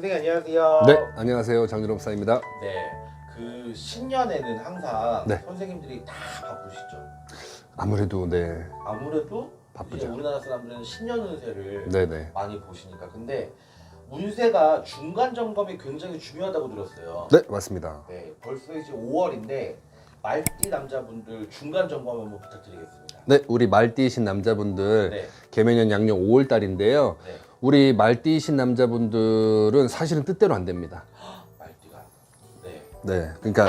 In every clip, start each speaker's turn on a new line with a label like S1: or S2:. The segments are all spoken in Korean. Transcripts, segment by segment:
S1: 선생님 안녕하세요.
S2: 네, 안녕하세요. 장준업사입니다.
S1: 네, 그 신년에는 항상
S2: 네.
S1: 선생님들이 다 바쁘시죠.
S2: 아무래도 네,
S1: 아무래도
S2: 바쁘죠.
S1: 이제 우리나라 사람들은 신년 운세를
S2: 네네.
S1: 많이 보시니까. 근데 운세가 중간 점검이 굉장히 중요하다고 들었어요.
S2: 네, 맞습니다.
S1: 네, 벌써 이제 5월인데 말띠 남자분들 중간 점검 한번 부탁드리겠습니다.
S2: 네, 우리 말띠이신 남자분들
S1: 네,
S2: 개면년 양력 5월 달인데요.
S1: 네,
S2: 우리 말띠이신 남자분들은 사실은 뜻대로 안 됩니다.
S1: 말띠가. 네,
S2: 네, 그러니까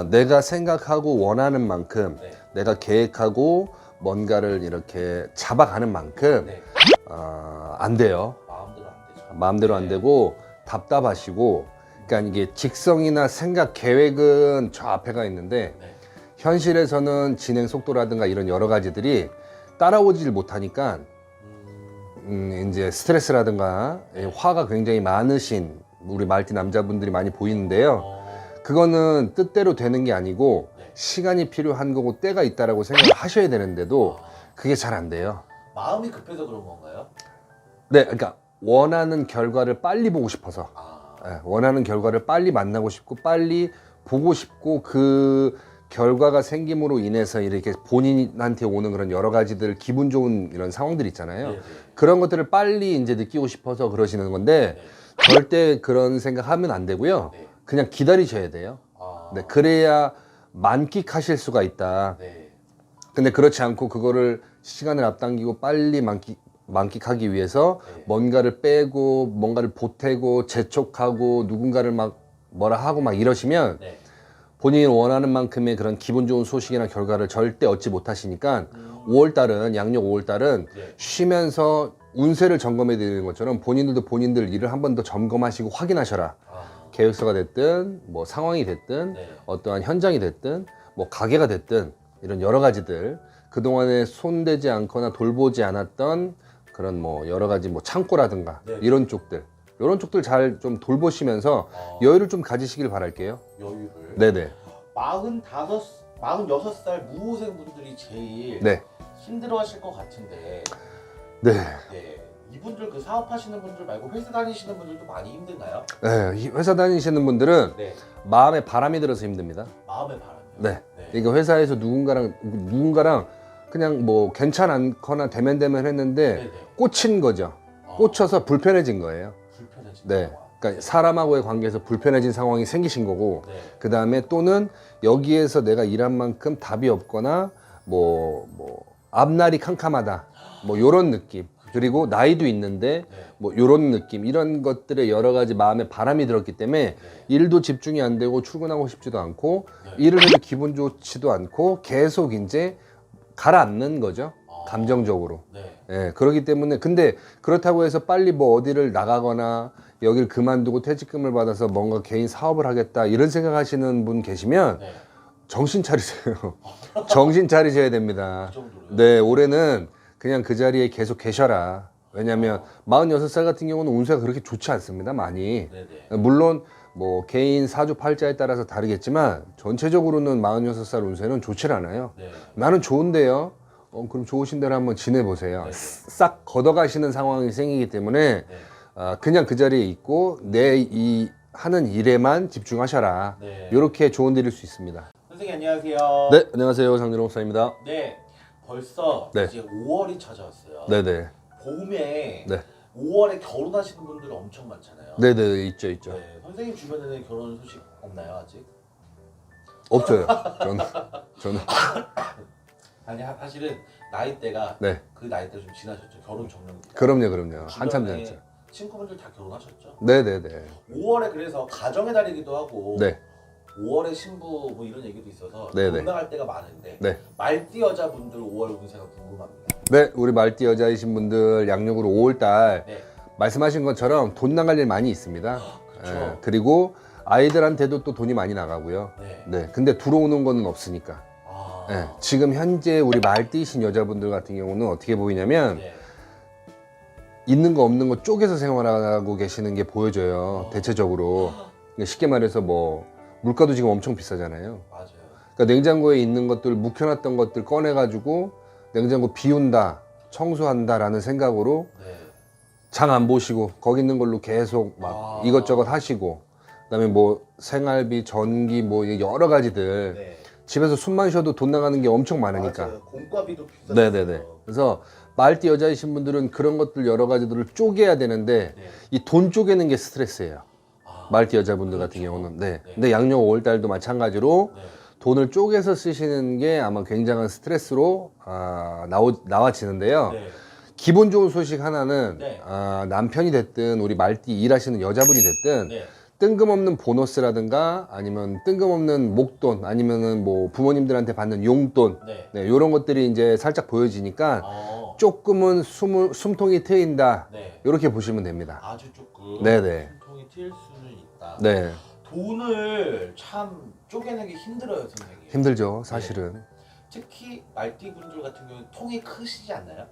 S2: 내가 생각하고 원하는 만큼,
S1: 네,
S2: 내가 계획하고 뭔가를 이렇게 잡아가는 만큼
S1: 네.
S2: 안 돼요.
S1: 마음대로 안 되죠.
S2: 마음대로 안 되고 답답하시고, 그러니까 이게 직성이나 생각, 계획은 저 앞에가 있는데
S1: 네,
S2: 현실에서는 진행 속도라든가 이런 여러 가지들이 따라오질 못하니까 이제 스트레스라든가 화가 굉장히 많으신 우리 말띠 남자분들이 많이 보이는데요. 그거는 뜻대로 되는 게 아니고
S1: 네.
S2: 시간이 필요한 거고 때가 있다라고 생각을 하셔야 되는데도 그게 잘 안 돼요.
S1: 마음이 급해서 그런 건가요?
S2: 네, 그러니까 원하는 결과를 빨리 보고 싶어서 원하는 결과를 빨리 만나고 싶고 빨리 보고 싶고 그 결과가 생김으로 인해서 이렇게 본인한테 오는 그런 여러 가지들 기분 좋은 이런 상황들 있잖아요.
S1: 네,
S2: 그런 것들을 빨리 이제 느끼고 싶어서 그러시는 건데
S1: 네.
S2: 절대 그런 생각하면 안 되고요.
S1: 네.
S2: 그냥 기다리셔야 돼요. 네, 그래야 만끽하실 수가 있다.
S1: 네.
S2: 근데 그렇지 않고 그거를 시간을 앞당기고 빨리 만끽하기 위해서
S1: 네.
S2: 뭔가를 빼고 뭔가를 보태고 재촉하고 누군가를 막 뭐라 하고 막 이러시면
S1: 네.
S2: 본인이 원하는 만큼의 그런 기분 좋은 소식이나 결과를 절대 얻지 못하시니까 5월달은 양력 5월달은
S1: 네.
S2: 쉬면서 운세를 점검해 드리는 것처럼 본인들도 본인들 일을 한 번 더 점검하시고 확인하셔라. 계획서가 됐든 뭐 상황이 됐든
S1: 네.
S2: 어떠한 현장이 됐든 뭐 가게가 됐든 이런 여러 가지들 그동안에 손대지 않거나 돌보지 않았던 그런 뭐 여러 가지 뭐 창고라든가
S1: 네.
S2: 이런 쪽들 잘 좀 돌보시면서 여유를 좀 가지시길 바랄게요.
S1: 여유를.
S2: 네네.
S1: 46살 무호생 분들이 제일
S2: 네.
S1: 힘들어하실 것 같은데.
S2: 네.
S1: 네. 이분들 그 사업하시는 분들 말고 회사 다니시는 분들도 많이 힘든가요?
S2: 네. 이 회사 다니시는 분들은
S1: 네.
S2: 마음에 바람이 들어서 힘듭니다.
S1: 마음의 바람이요.
S2: 네.
S1: 네.
S2: 그러니까 회사에서 누군가랑 그냥 뭐 괜찮거나 대면대면 했는데
S1: 네네.
S2: 꽂힌 거죠. 꽂혀서 불편해진 거예요.
S1: 불편해진
S2: 네.
S1: 상황.
S2: 그러니까 사람하고의 관계에서 불편해진 상황이 생기신 거고,
S1: 네.
S2: 그 다음에 또는 여기에서 내가 일한 만큼 답이 없거나, 앞날이 캄캄하다. 뭐, 요런 느낌. 그리고 나이도 있는데,
S1: 네.
S2: 뭐, 요런 느낌. 이런 것들에 여러 가지 마음에 바람이 들었기 때문에,
S1: 네.
S2: 일도 집중이 안 되고, 출근하고 싶지도 않고,
S1: 네.
S2: 일을 해도 기분 좋지도 않고, 계속 이제 가라앉는 거죠. 감정적으로.
S1: 네.
S2: 예, 그렇기 때문에 근데 그렇다고 해서 빨리 뭐 어디를 나가거나 여길 그만두고 퇴직금을 받아서 뭔가 개인 사업을 하겠다 이런 생각하시는 분 계시면
S1: 네.
S2: 정신 차리세요. 정신 차리셔야 됩니다.
S1: 그 정도로요?
S2: 네, 올해는 그냥 그 자리에 계속 계셔라. 왜냐하면 46살 같은 경우는 운세가 그렇게 좋지 않습니다. 많이.
S1: 네네.
S2: 물론 뭐 개인 사주 팔자에 따라서 다르겠지만 전체적으로는 46살 운세는 좋질 않아요.
S1: 네.
S2: 나는 좋은데요. 그럼 좋으신 대로 한번 지내보세요.
S1: 네네.
S2: 싹 걷어가시는 상황이 생기기 때문에
S1: 네.
S2: 그냥 그 자리에 있고 내 이 하는 일에만 집중하셔라.
S1: 네.
S2: 이렇게 조언 드릴 수 있습니다.
S1: 선생님 안녕하세요.
S2: 네, 안녕하세요. 장준호 목사입니다.
S1: 네. 벌써
S2: 네.
S1: 이제 5월이 찾아왔어요.
S2: 네네.
S1: 봄에
S2: 네.
S1: 5월에 결혼하시는 분들 엄청 많잖아요.
S2: 네네, 있죠.
S1: 네. 선생님 주변에는 결혼 소식 없나요 아직?
S2: 없어요. 저는.
S1: 아니 사실은 나이대가
S2: 네.
S1: 그 나이대 좀 지나셨죠. 결혼 정년기.
S2: 그럼요. 한참
S1: 주변에
S2: 전이죠.
S1: 친구분들 다 결혼하셨죠.
S2: 네네네.
S1: 5월에 그래서 가정의 달이기도 하고
S2: 네.
S1: 5월에 신부 뭐 이런 얘기도 있어서
S2: 네네.
S1: 돈 나갈 때가 많은데
S2: 네.
S1: 말띠 여자분들 5월 운세가 궁금합니다.
S2: 네, 우리 말띠 여자이신 분들 양력으로 5월달
S1: 네.
S2: 말씀하신 것처럼 돈 나갈 일 많이 있습니다.
S1: 그렇죠.
S2: 그리고 아이들한테도 또 돈이 많이 나가고요.
S1: 네.
S2: 네, 근데 들어오는 거는 없으니까.
S1: 아.
S2: 네, 지금 현재 우리 말띠이신 여자분들 같은 경우는 어떻게 보이냐면
S1: 네.
S2: 있는 거 없는 거 쪼개서 생활하고 계시는 게 보여져요. 대체적으로. 그러니까 쉽게 말해서 뭐 물가도 지금 엄청 비싸잖아요.
S1: 맞아요.
S2: 그러니까 냉장고에 있는 것들 묵혀놨던 것들 꺼내가지고 냉장고 비운다, 청소한다라는 생각으로
S1: 네.
S2: 장 안 보시고 거기 있는 걸로 계속 막 이것저것 하시고, 그다음에 뭐 생활비, 전기 뭐 여러 가지들
S1: 네.
S2: 집에서 숨만 쉬어도 돈 나가는 게 엄청 많으니까.
S1: 맞아요. 공과비도 비싸죠.
S2: 네네네. 그래서 말띠 여자이신 분들은 그런 것들 여러 가지들을 쪼개야 되는데
S1: 네.
S2: 이 돈 쪼개는 게 스트레스예요. 말띠 여자분들
S1: 그렇죠.
S2: 같은 경우는. 네.
S1: 네.
S2: 근데 양력 5월달도 마찬가지로
S1: 네.
S2: 돈을 쪼개서 쓰시는 게 아마 굉장한 스트레스로 나와지는데요.
S1: 네.
S2: 기본 좋은 소식 하나는
S1: 네.
S2: 남편이 됐든 우리 말띠 일하시는 여자분이 됐든
S1: 네.
S2: 뜬금없는 보너스라든가 아니면 뜬금없는 목돈 아니면은 뭐 부모님들한테 받는 용돈,
S1: 네.
S2: 네, 이런 것들이 이제 살짝 보여지니까
S1: 어.
S2: 조금은 숨통이 트인다,
S1: 네.
S2: 이렇게 보시면 됩니다.
S1: 아주 조금
S2: 네네.
S1: 숨통이 튈 수는 있다.
S2: 네,
S1: 돈을 참 쪼개내기 힘들어요, 선생님.
S2: 힘들죠 사실은.
S1: 특히 말띠 분들 같은 경우는 통이 크시지 않나요?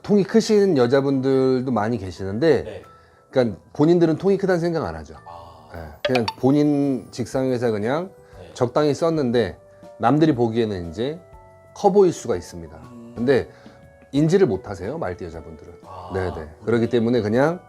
S2: 통이 크신 여자분들도 많이 계시는데
S1: 네.
S2: 그러니까 본인들은 통이 크다는 생각 안 하죠.
S1: 아.
S2: 네, 그냥 본인 직장에서 그냥
S1: 네.
S2: 적당히 썼는데 남들이 보기에는 이제 커 보일 수가 있습니다. 근데 인지를 못 하세요, 말띠 여자분들은.
S1: 아.
S2: 네네. 그렇기 때문에 그냥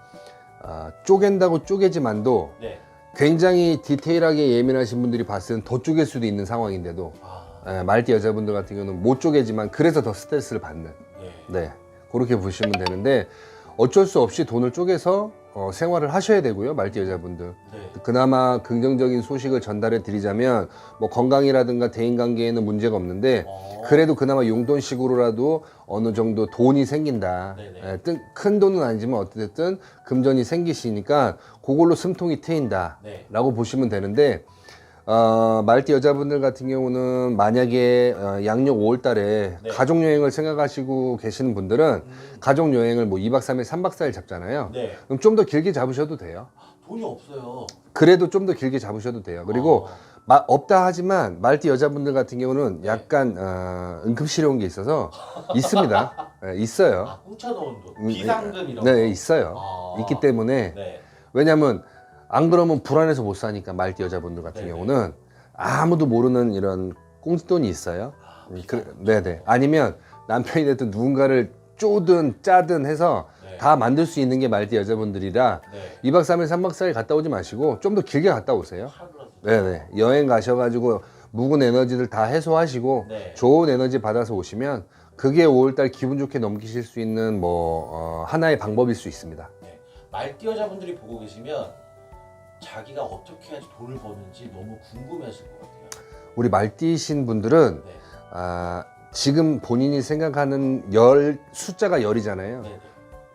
S2: 쪼갠다고 쪼개지만도
S1: 네.
S2: 굉장히 디테일하게 예민하신 분들이 봤을 땐 더 쪼갤 수도 있는 상황인데도
S1: 아.
S2: 말띠 여자분들 같은 경우는 못 쪼개지만 그래서 더 스트레스를 받는,
S1: 네.
S2: 네, 그렇게 보시면 되는데 어쩔 수 없이 돈을 쪼개서 생활을 하셔야 되고요, 말띠 여자분들.
S1: 네.
S2: 그나마 긍정적인 소식을 전달해 드리자면 뭐 건강이라든가 대인관계에는 문제가 없는데 그래도 그나마 용돈식으로라도 어느 정도 돈이 생긴다.
S1: 네네.
S2: 큰 돈은 아니지만 어쨌든 금전이 생기시니까 그걸로 숨통이 트인다
S1: 네.
S2: 라고 보시면 되는데, 말띠 여자분들 같은 경우는 만약에 양력 5월 달에
S1: 네.
S2: 가족여행을 생각하시고 계시는 분들은 가족여행을 뭐 2박 3일, 3박 4일 잡잖아요.
S1: 네.
S2: 그럼 좀 더 길게 잡으셔도 돼요.
S1: 돈이 없어요.
S2: 그래도 좀 더 길게 잡으셔도 돼요. 그리고 없다 하지만 말띠 여자분들 같은 경우는 약간 응급실효온 게 있어서 있습니다. 네, 있어요.
S1: 공짜 넣은 돈, 비상금 이런
S2: 네,
S1: 거.
S2: 있어요. 있기 때문에
S1: 네.
S2: 왜냐하면 안 그러면 불안해서 못 사니까 말띠 여자분들 같은
S1: 네네.
S2: 경우는 아무도 모르는 이런 꽁돈이 있어요. 네네. 아니면 남편이 됐든 누군가를 쪼든 짜든 해서
S1: 네.
S2: 다 만들 수 있는 게 말띠 여자분들이라
S1: 네.
S2: 2박 3일, 3박 4일 갔다 오지 마시고 좀 더 길게 갔다 오세요.
S1: 하루라도.
S2: 네네. 여행 가셔가지고 묵은 에너지들 다 해소하시고
S1: 네.
S2: 좋은 에너지 받아서 오시면 그게 5월달 기분 좋게 넘기실 수 있는 하나의 방법일 수 있습니다.
S1: 네. 말띠 여자분들이 보고 계시면 자기가 어떻게 해야지 돈을 버는지 너무 궁금해하실 것 같아요.
S2: 우리 말띠신 분들은
S1: 네.
S2: 지금 본인이 생각하는 숫자가 열이잖아요.
S1: 네.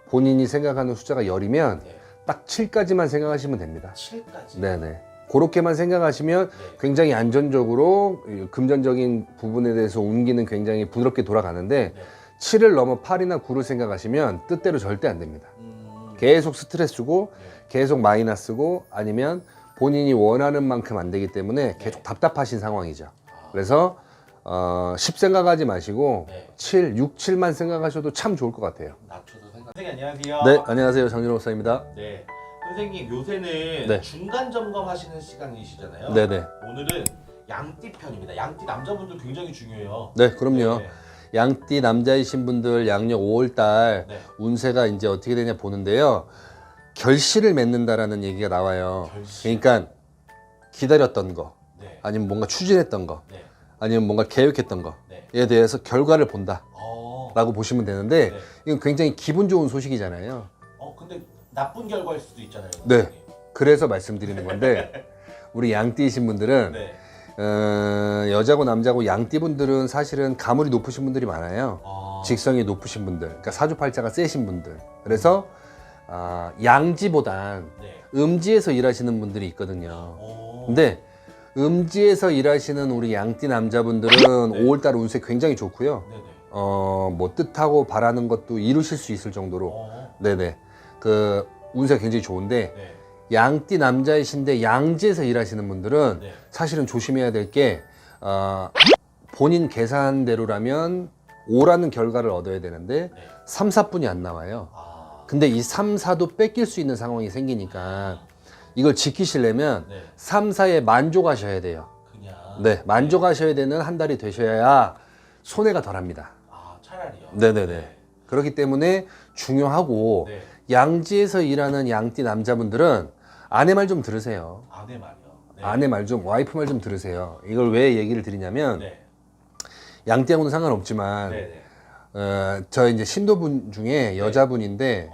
S2: 본인이 생각하는 숫자가 열이면
S1: 네.
S2: 딱 7까지만 생각하시면 됩니다.
S1: 7까지.
S2: 네네. 그렇게만 생각하시면
S1: 네.
S2: 굉장히 안전적으로 금전적인 부분에 대해서 옮기는 굉장히 부드럽게 돌아가는데
S1: 네.
S2: 7을 넘어 8이나 9를 생각하시면 뜻대로 절대 안 됩니다. 계속 스트레스고
S1: 네.
S2: 계속 마이너스고 아니면 본인이 원하는 만큼 안 되기 때문에 계속 답답하신 상황이죠. 그래서 10 생각하지 마시고
S1: 네.
S2: 7, 6, 7만 생각하셔도 참 좋을 것 같아요.
S1: 낮춰서 생각. 선생님 안녕하세요.
S2: 네, 안녕하세요. 장진호 목사입니다.
S1: 네. 선생님 요새는
S2: 네.
S1: 중간 점검하시는 시간이시잖아요.
S2: 네네.
S1: 오늘은 양띠 편입니다. 양띠 남자분들 굉장히 중요해요.
S2: 네, 그럼요.
S1: 네.
S2: 양띠 남자이신 분들 양력 5월달
S1: 네.
S2: 운세가 이제 어떻게 되냐 보는데요. 결실을 맺는다라는 얘기가 나와요.
S1: 결실.
S2: 그러니까 기다렸던 거,
S1: 네.
S2: 아니면 뭔가 추진했던 거,
S1: 네.
S2: 아니면 뭔가 계획했던
S1: 네.
S2: 거에 대해서 결과를 본다라고
S1: 어.
S2: 보시면 되는데
S1: 네.
S2: 이건 굉장히 기분 좋은 소식이잖아요.
S1: 근데 나쁜 결과일 수도 있잖아요.
S2: 네.
S1: 선생님.
S2: 그래서 말씀드리는 건데 우리 양띠이신 분들은
S1: 네.
S2: 여자고 남자고 양띠분들은 사실은 가물이 높으신 분들이 많아요.
S1: 아.
S2: 직성이 높으신 분들, 그러니까 사주팔자가 세신 분들. 그래서 양지보단
S1: 네.
S2: 음지에서 일하시는 분들이 있거든요.
S1: 오.
S2: 근데 음지에서 일하시는 우리 양띠 남자분들은
S1: 네.
S2: 5월달 운세 굉장히 좋고요.
S1: 네네.
S2: 뭐 뜻하고 바라는 것도 이루실 수 있을 정도로, 네네, 그 운세 굉장히 좋은데
S1: 네.
S2: 양띠 남자이신데 양지에서 일하시는 분들은
S1: 네.
S2: 사실은 조심해야 될 게 본인 계산대로라면 5라는 결과를 얻어야 되는데
S1: 네.
S2: 3, 4분이 안 나와요.
S1: 아.
S2: 근데 이 3, 4도 뺏길 수 있는 상황이 생기니까 이걸 지키시려면
S1: 네.
S2: 3, 4에 만족하셔야 돼요.
S1: 그냥.
S2: 네, 만족하셔야 되는 한 달이 되셔야 손해가 덜합니다.
S1: 차라리요.
S2: 네네네. 그렇기 때문에 중요하고
S1: 네.
S2: 양지에서 일하는 양띠 남자분들은 아내 말 좀 들으세요.
S1: 아내 말이요. 네.
S2: 아내 말 좀, 와이프 말 좀 들으세요. 이걸 왜 얘기를 드리냐면
S1: 네.
S2: 양띠하고는 상관없지만
S1: 네.
S2: 저 이제 신도분 중에 여자분인데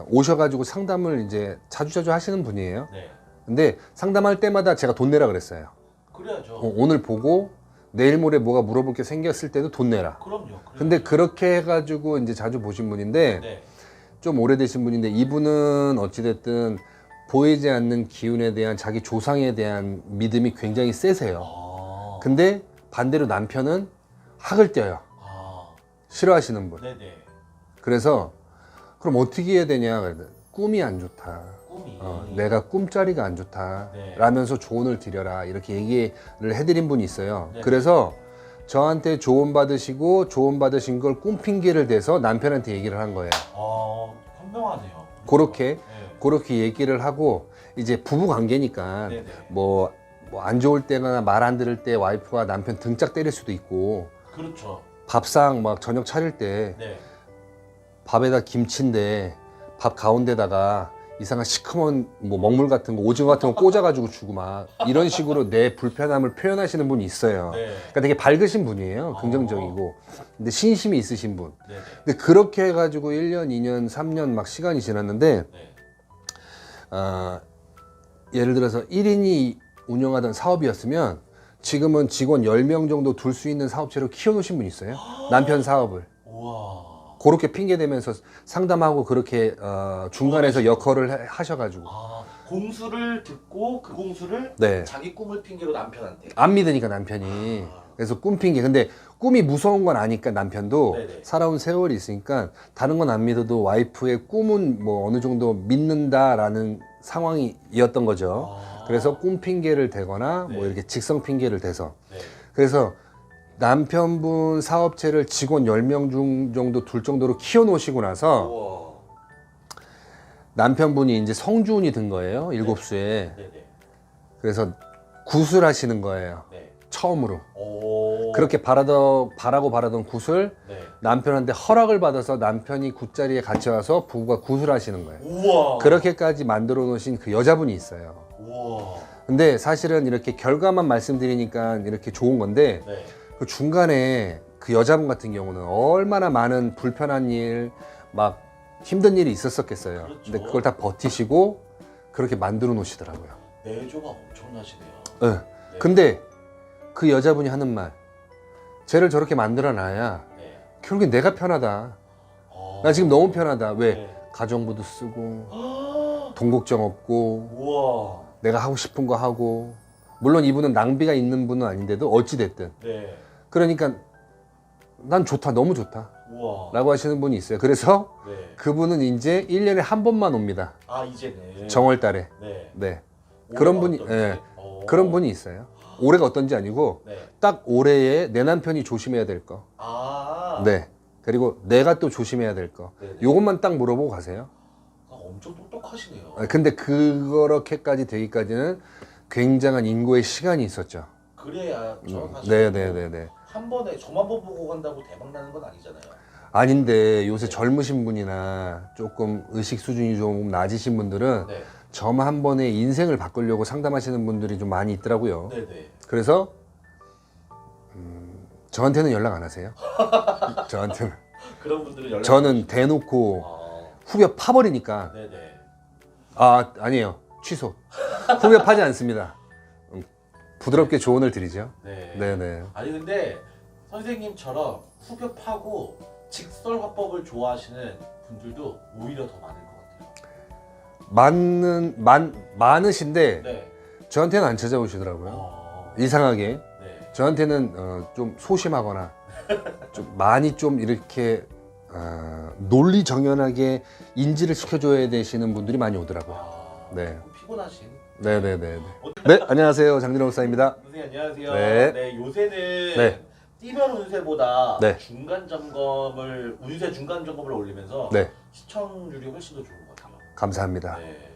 S2: 오셔가지고 상담을 이제 자주자주 하시는 분이에요.
S1: 네.
S2: 근데 상담할 때마다 제가 돈 내라 그랬어요.
S1: 그래야죠.
S2: 오늘 보고 내일 모레 뭐가 물어볼 게 생겼을 때도 돈 내라.
S1: 그럼요.
S2: 근데 그렇게 해가지고 이제 자주 보신 분인데
S1: 네.
S2: 좀 오래되신 분인데 이분은 어찌됐든 보이지 않는 기운에 대한 자기 조상에 대한 믿음이 굉장히 세세요.
S1: 아.
S2: 근데 반대로 남편은 학을 떼요.
S1: 아.
S2: 싫어하시는 분.
S1: 네네.
S2: 그래서 그럼 어떻게 해야 되냐? 그랬더니 꿈이 안 좋다.
S1: 꿈이.
S2: 내가 꿈자리가 안 좋다.
S1: 네.
S2: 라면서 조언을 드려라. 이렇게 얘기를 해드린 분이 있어요.
S1: 네.
S2: 그래서 저한테 조언 받으시고 조언 받으신 걸 꿈 핑계를 대서 남편한테 얘기를 한 거예요.
S1: 아, 현명하네요.
S2: 그렇게
S1: 네.
S2: 그렇게 얘기를 하고 이제 부부 관계니까
S1: 네네.
S2: 뭐 안 좋을 때나 말 안 들을 때 와이프가 남편 등짝 때릴 수도 있고
S1: 그렇죠.
S2: 밥상 막 저녁 차릴 때
S1: 네.
S2: 밥에다 김치인데 밥 가운데다가 이상한 시커먼 뭐 먹물 같은 거 오징어 같은 거 꽂아가지고 주고 막 이런 식으로 내 불편함을 표현하시는 분이 있어요.
S1: 네.
S2: 그러니까 되게 밝으신 분이에요. 긍정적이고. 근데 신심이 있으신 분.
S1: 네네.
S2: 근데 그렇게 해가지고 1년, 2년, 3년 막 시간이 지났는데
S1: 네.
S2: 예를 들어서 1인이 운영하던 사업이었으면 지금은 직원 10명 정도 둘 수 있는 사업체로 키워놓으신 분이 있어요. 남편 사업을.
S1: 우와.
S2: 그렇게 핑계대면서 상담하고 그렇게 중간에서 역할을 하셔가지고.
S1: 아, 공수를 듣고 그 공수를
S2: 네.
S1: 자기 꿈을 핑계로 남편한테.
S2: 안 믿으니까 남편이. 그래서 꿈 핑계. 근데 꿈이 무서운 건 아니까 남편도
S1: 네네.
S2: 살아온 세월이 있으니까 다른 건 안 믿어도 와이프의 꿈은 뭐 어느 정도 믿는다라는 상황이었던 거죠.
S1: 아.
S2: 그래서 꿈 핑계를 대거나
S1: 네.
S2: 뭐 이렇게 직성 핑계를 대서.
S1: 네.
S2: 그래서 남편분 사업체를 직원 10명 정도 둘 정도로 키워놓으시고 나서
S1: 우와.
S2: 남편분이 이제 성주운이 든 거예요. 일곱수에.
S1: 네네.
S2: 그래서 구술하시는 거예요.
S1: 네.
S2: 처음으로.
S1: 오.
S2: 그렇게 바라고 바라던 굿을
S1: 네.
S2: 남편한테 허락을 받아서 남편이 굿자리에 같이 와서 부부가 굿을 하시는 거예요.
S1: 우와.
S2: 그렇게까지 만들어 놓으신 그 여자분이 있어요.
S1: 우와.
S2: 근데 사실은 이렇게 결과만 말씀드리니까 이렇게 좋은 건데
S1: 네.
S2: 그 중간에 그 여자분 같은 경우는 얼마나 많은 불편한 일, 막 힘든 일이 있었었겠어요.
S1: 그렇죠.
S2: 근데 그걸 다 버티시고 그렇게 만들어 놓으시더라고요.
S1: 내조가 엄청나시네요.
S2: 네.
S1: 네.
S2: 근데 그 여자분이 하는 말, 쟤를 저렇게 만들어 놔야
S1: 네.
S2: 결국엔 내가 편하다.
S1: 어.
S2: 나 지금 너무 편하다. 왜?
S1: 네.
S2: 가정부도 쓰고
S1: 아.
S2: 돈 걱정 없고
S1: 우와.
S2: 내가 하고 싶은 거 하고. 물론 이분은 낭비가 있는 분은 아닌데도 어찌 됐든.
S1: 네.
S2: 그러니까 난 좋다. 너무 좋다.
S1: 우와.
S2: 라고 하시는 분이 있어요. 그래서
S1: 네.
S2: 그분은 이제 1년에 한 번만 옵니다.
S1: 아, 이제는.
S2: 정월 달에.
S1: 네.
S2: 네. 그런 분이
S1: 어떤지.
S2: 예.
S1: 어.
S2: 그런 분이 있어요. 올해가 어떤지 아니고
S1: 네.
S2: 딱 올해에 내 남편이 조심해야 될 거.
S1: 아.
S2: 네. 그리고 내가 또 조심해야 될 거.
S1: 네네.
S2: 요것만 딱 물어보고 가세요.
S1: 아, 엄청 똑똑하시네요.
S2: 근데 그렇게까지 되기까지는 굉장한 인고의 시간이 있었죠.
S1: 그래야 저 사실
S2: 네네네네.
S1: 한 번에 저만 보고 간다고 대박 나는 건 아니잖아요.
S2: 아닌데 요새 젊으신 분이나 조금 의식 수준이 좀 낮으신 분들은
S1: 네.
S2: 저만 한 번에 인생을 바꾸려고 상담하시는 분들이 좀 많이 있더라고요.
S1: 네네.
S2: 그래서 저한테는 연락 안 하세요. 저한테는.
S1: 그런 분들은 연락.
S2: 저는 대놓고
S1: 아.
S2: 후벼 파버리니까
S1: 네네.
S2: 아니에요. 취소. 후벼 파지 않습니다. 부드럽게 조언을 드리죠.
S1: 네.
S2: 네네.
S1: 아니 근데 선생님처럼 후벼 파고 직설 화법을 좋아하시는 분들도 오히려 더 많을 것 같아요.
S2: 많으신데
S1: 네.
S2: 저한테는 안 찾아오시더라고요. 이상하게.
S1: 네.
S2: 저한테는 좀 소심하거나 좀 많이 좀 이렇게 논리정연하게 인지를 시켜줘야 되시는 분들이 많이 오더라고요.
S1: 아,
S2: 네.
S1: 좀 피곤하신.
S2: 네네네. 네, 안녕하세요. 장진호 목사입니다.
S1: 선생님 안녕하세요.
S2: 네.
S1: 요새는
S2: 네.
S1: 띠별 운세보다
S2: 네.
S1: 운세 중간 점검을 올리면서
S2: 네,
S1: 시청률이 훨씬 더 좋은 것 같아요.
S2: 감사합니다.
S1: 네.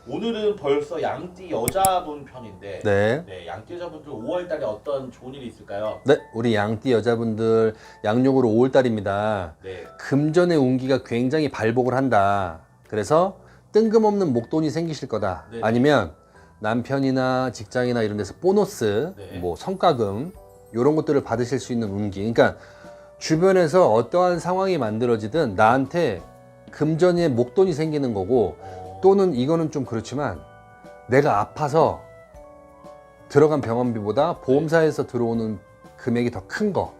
S1: 오늘은 벌써 양띠 여자분 편인데
S2: 네.
S1: 네, 양띠 여자분들 5월달에 어떤 좋은 일이 있을까요?
S2: 네, 우리 양띠 여자분들 양력으로 5월달입니다.
S1: 네.
S2: 금전의 운기가 굉장히 발복을 한다. 그래서 뜬금없는 목돈이 생기실 거다.
S1: 네네.
S2: 아니면 남편이나 직장이나 이런 데서 보너스,
S1: 네.
S2: 뭐 성과금 이런 것들을 받으실 수 있는 운기. 그러니까 주변에서 어떠한 상황이 만들어지든 나한테 금전의 목돈이 생기는 거고, 또는 이거는 좀 그렇지만 내가 아파서 들어간 병원비보다 보험사에서 들어오는 금액이 더 큰 거.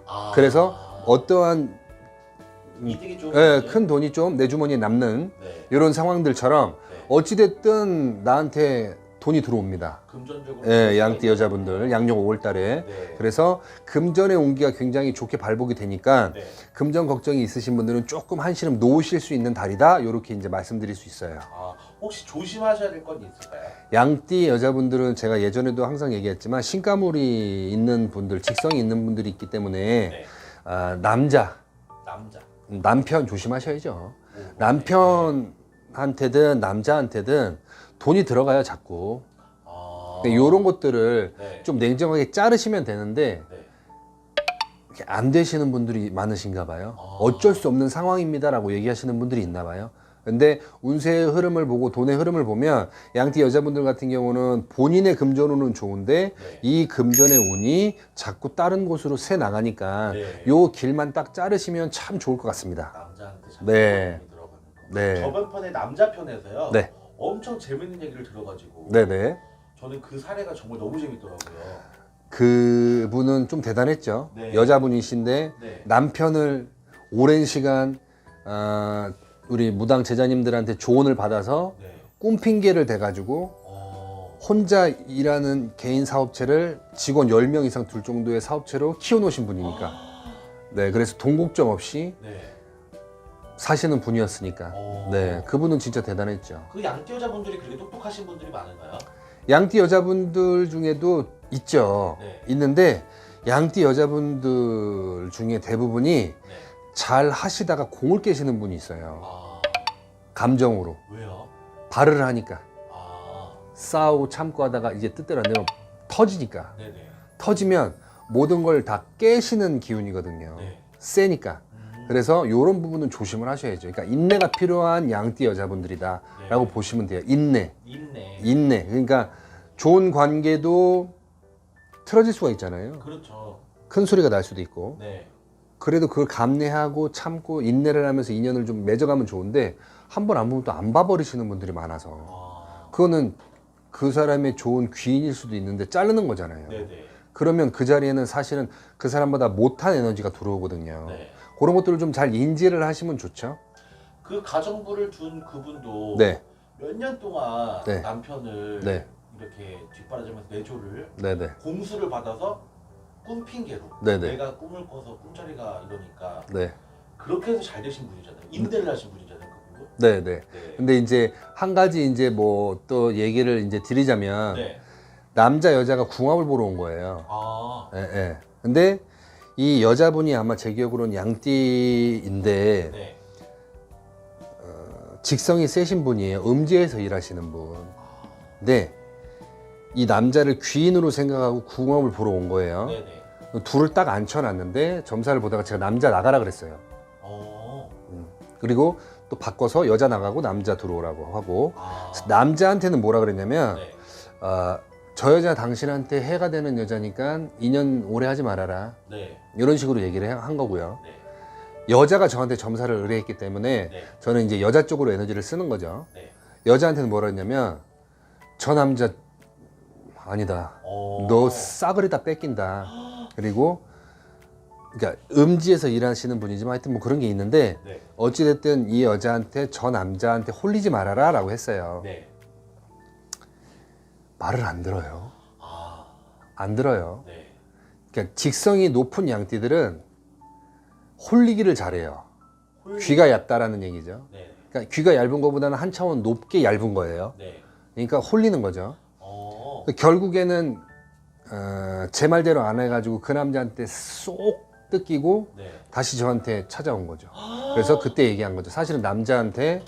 S1: 아.
S2: 그래서 어떠한
S1: 이득이 좀
S2: 큰 돈이 좀 내 주머니에 남는
S1: 네.
S2: 이런 상황들처럼
S1: 네.
S2: 어찌됐든 나한테 돈이 들어옵니다.
S1: 금전적으로
S2: 예, 양띠 여자분들 양력 5월달에.
S1: 네.
S2: 그래서 금전의 운기가 굉장히 좋게 발복이 되니까
S1: 네.
S2: 금전 걱정이 있으신 분들은 조금 한시름 놓으실 수 있는 달이다. 이렇게 이제 말씀드릴 수 있어요.
S1: 아, 혹시 조심하셔야 될 건 있을까요?
S2: 양띠 여자분들은 제가 예전에도 항상 얘기했지만 신가물이 있는 분들, 직성이 있는 분들이 있기 때문에
S1: 네.
S2: 남자,
S1: 남자.
S2: 남편 조심하셔야죠.
S1: 오,
S2: 남편한테든 남자한테든 돈이 들어가요, 자꾸.
S1: 아.
S2: 이런 것들을
S1: 네.
S2: 좀 냉정하게 자르시면 되는데
S1: 네.
S2: 이렇게 안 되시는 분들이 많으신가 봐요.
S1: 아.
S2: 어쩔 수 없는 상황입니다라고 얘기하시는 분들이 있나 봐요. 근데 운세의 흐름을 보고 돈의 흐름을 보면 양띠 여자분들 같은 경우는 본인의 금전운은 좋은데
S1: 네.
S2: 이 금전의 운이 자꾸 다른 곳으로 새 나가니까
S1: 네.
S2: 요 길만 딱 자르시면 참 좋을 것 같습니다.
S1: 남자한테 자꾸
S2: 네.
S1: 돈이 들어가는 거.
S2: 네.
S1: 저번 편에 남자 편에서요.
S2: 네.
S1: 엄청 재밌는 얘기를 들어가지고
S2: 네네.
S1: 저는 그 사례가 정말 너무 재밌더라고요.
S2: 그분은 좀 대단했죠.
S1: 네.
S2: 여자분이신데
S1: 네.
S2: 남편을 오랜 시간 우리 무당 제자님들한테 조언을 받아서
S1: 네.
S2: 꿈핑계를 대가지고
S1: 어.
S2: 혼자 일하는 개인 사업체를 직원 10명 이상 둘 정도의 사업체로 키워놓으신 분이니까. 네, 그래서 돈 걱정 없이
S1: 네.
S2: 사시는 분이었으니까.
S1: 어.
S2: 네, 그분은 진짜 대단했죠.
S1: 그 양띠 여자분들이 그렇게 똑똑하신 분들이 많은가요?
S2: 양띠 여자분들 중에도 있죠.
S1: 네.
S2: 있는데 양띠 여자분들 중에 대부분이
S1: 네.
S2: 잘 하시다가 공을 깨시는 분이 있어요.
S1: 아.
S2: 감정으로.
S1: 왜요?
S2: 발을 하니까.
S1: 아.
S2: 싸우고 참고 하다가 이제 뜻대로 안 되면 터지니까.
S1: 네네.
S2: 터지면 모든 걸 다 깨시는 기운이거든요.
S1: 네.
S2: 세니까. 그래서 이런 부분은 조심을 하셔야죠. 그러니까 인내가 필요한 양띠 여자분들이다라고
S1: 네.
S2: 보시면 돼요. 인내.
S1: 있네.
S2: 인내. 그러니까 좋은 관계도 틀어질 수가 있잖아요.
S1: 그렇죠.
S2: 큰 소리가 날 수도 있고.
S1: 네.
S2: 그래도 그걸 감내하고 참고 인내를 하면서 인연을 좀 맺어가면 좋은데 한 번 안 보면 또 안 봐버리시는 분들이 많아서
S1: 아.
S2: 그거는 그 사람의 좋은 귀인일 수도 있는데 자르는 거잖아요.
S1: 네네.
S2: 그러면 그 자리에는 사실은 그 사람보다 못한 에너지가 들어오거든요.
S1: 네.
S2: 그런 것들을 좀 잘 인지를 하시면 좋죠.
S1: 그 가정부를 둔 그분도
S2: 네.
S1: 몇 년 동안
S2: 네.
S1: 남편을
S2: 네.
S1: 이렇게 뒷바라지면서 내조를
S2: 네네.
S1: 공수를 받아서 꿈 핑계로
S2: 네네.
S1: 내가 꿈을 꿔서 꿈자리가 이러니까
S2: 네.
S1: 그렇게 해서 잘 되신 분이잖아요. 임대를 하신 분이잖아요, 그분도.
S2: 네네.
S1: 네.
S2: 근데 이제 한 가지 이제 뭐 또 얘기를 이제 드리자면
S1: 네.
S2: 남자 여자가 궁합을 보러 온 거예요.
S1: 아.
S2: 예, 예. 근데 이 여자분이 아마 제 기억으로는 양띠인데
S1: 네.
S2: 직성이 세신 분이에요. 음지에서 일하시는 분. 근데 이 남자를 귀인으로 생각하고 궁합을 보러 온 거예요.
S1: 네네.
S2: 둘을 딱 앉혀놨는데 점사를 보다가 제가 남자 나가라 그랬어요.
S1: 어.
S2: 그리고 또 바꿔서 여자 나가고 남자 들어오라고 하고
S1: 아.
S2: 남자한테는 뭐라 그랬냐면
S1: 네.
S2: 저 여자 당신한테 해가 되는 여자니까 인연 오래 하지 말아라.
S1: 네.
S2: 이런 식으로 얘기를 한 거고요.
S1: 네.
S2: 여자가 저한테 점사를 의뢰했기 때문에
S1: 네.
S2: 저는 이제 여자 쪽으로 에너지를 쓰는 거죠.
S1: 네.
S2: 여자한테는 뭐라 했냐면 저 남자 아니다.
S1: 어.
S2: 너 싸그리 다 뺏긴다. 그리고 그러니까 음지에서 일하시는 분이지만 하여튼 뭐 그런 게 있는데
S1: 네.
S2: 어찌됐든 이 여자한테 저 남자한테 홀리지 말아라 라고 했어요.
S1: 네.
S2: 말을 안 들어요.
S1: 아.
S2: 안 들어요.
S1: 네.
S2: 그러니까 직성이 높은 양띠들은 홀리기를 잘해요.
S1: 홀-
S2: 귀가 얇다라는 얘기죠.
S1: 네.
S2: 그러니까 귀가 얇은 것보다는 한 차원 높게 얇은 거예요.
S1: 네.
S2: 그러니까 홀리는 거죠.
S1: 어.
S2: 결국에는 제 말대로 안 해가지고 그 남자한테 쏙 뜯기고
S1: 네.
S2: 다시 저한테 찾아온 거죠. 그래서 그때 얘기한 거죠. 사실은 남자한테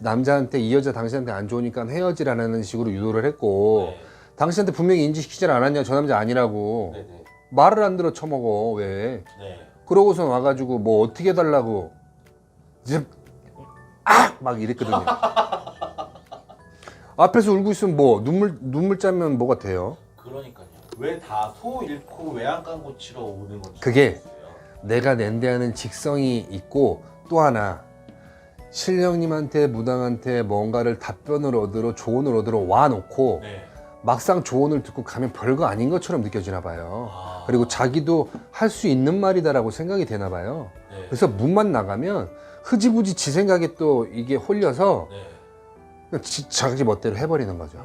S2: 남자한테 이 여자 당신한테 안 좋으니까 헤어지라는 식으로 유도를 했고
S1: 네.
S2: 당신한테 분명히 인지시키질 않았냐 저 남자 아니라고
S1: 네네.
S2: 말을 안 들어 처먹어 왜
S1: 네.
S2: 그러고선 와가지고 뭐 어떻게 해달라고 이제 막 이랬거든요. 앞에서 울고 있으면 뭐 눈물 짜면 뭐가 돼요?
S1: 그러니까요. 왜 다 소 잃고 외양간 고치러 오는 건지
S2: 그게
S1: 모르겠어요.
S2: 내가 낸대하는 직성이 있고 또 하나 신령님한테 무당한테 뭔가를 답변을 얻으러 조언을 얻으러 와놓고
S1: 네.
S2: 막상 조언을 듣고 가면 별거 아닌 것처럼 느껴지나 봐요.
S1: 아.
S2: 그리고 자기도 할 수 있는 말이다라고 생각이 되나 봐요.
S1: 네.
S2: 그래서 문만 나가면 흐지부지 지 생각에 또 이게 홀려서
S1: 네.
S2: 자기 멋대로 해버리는 거죠.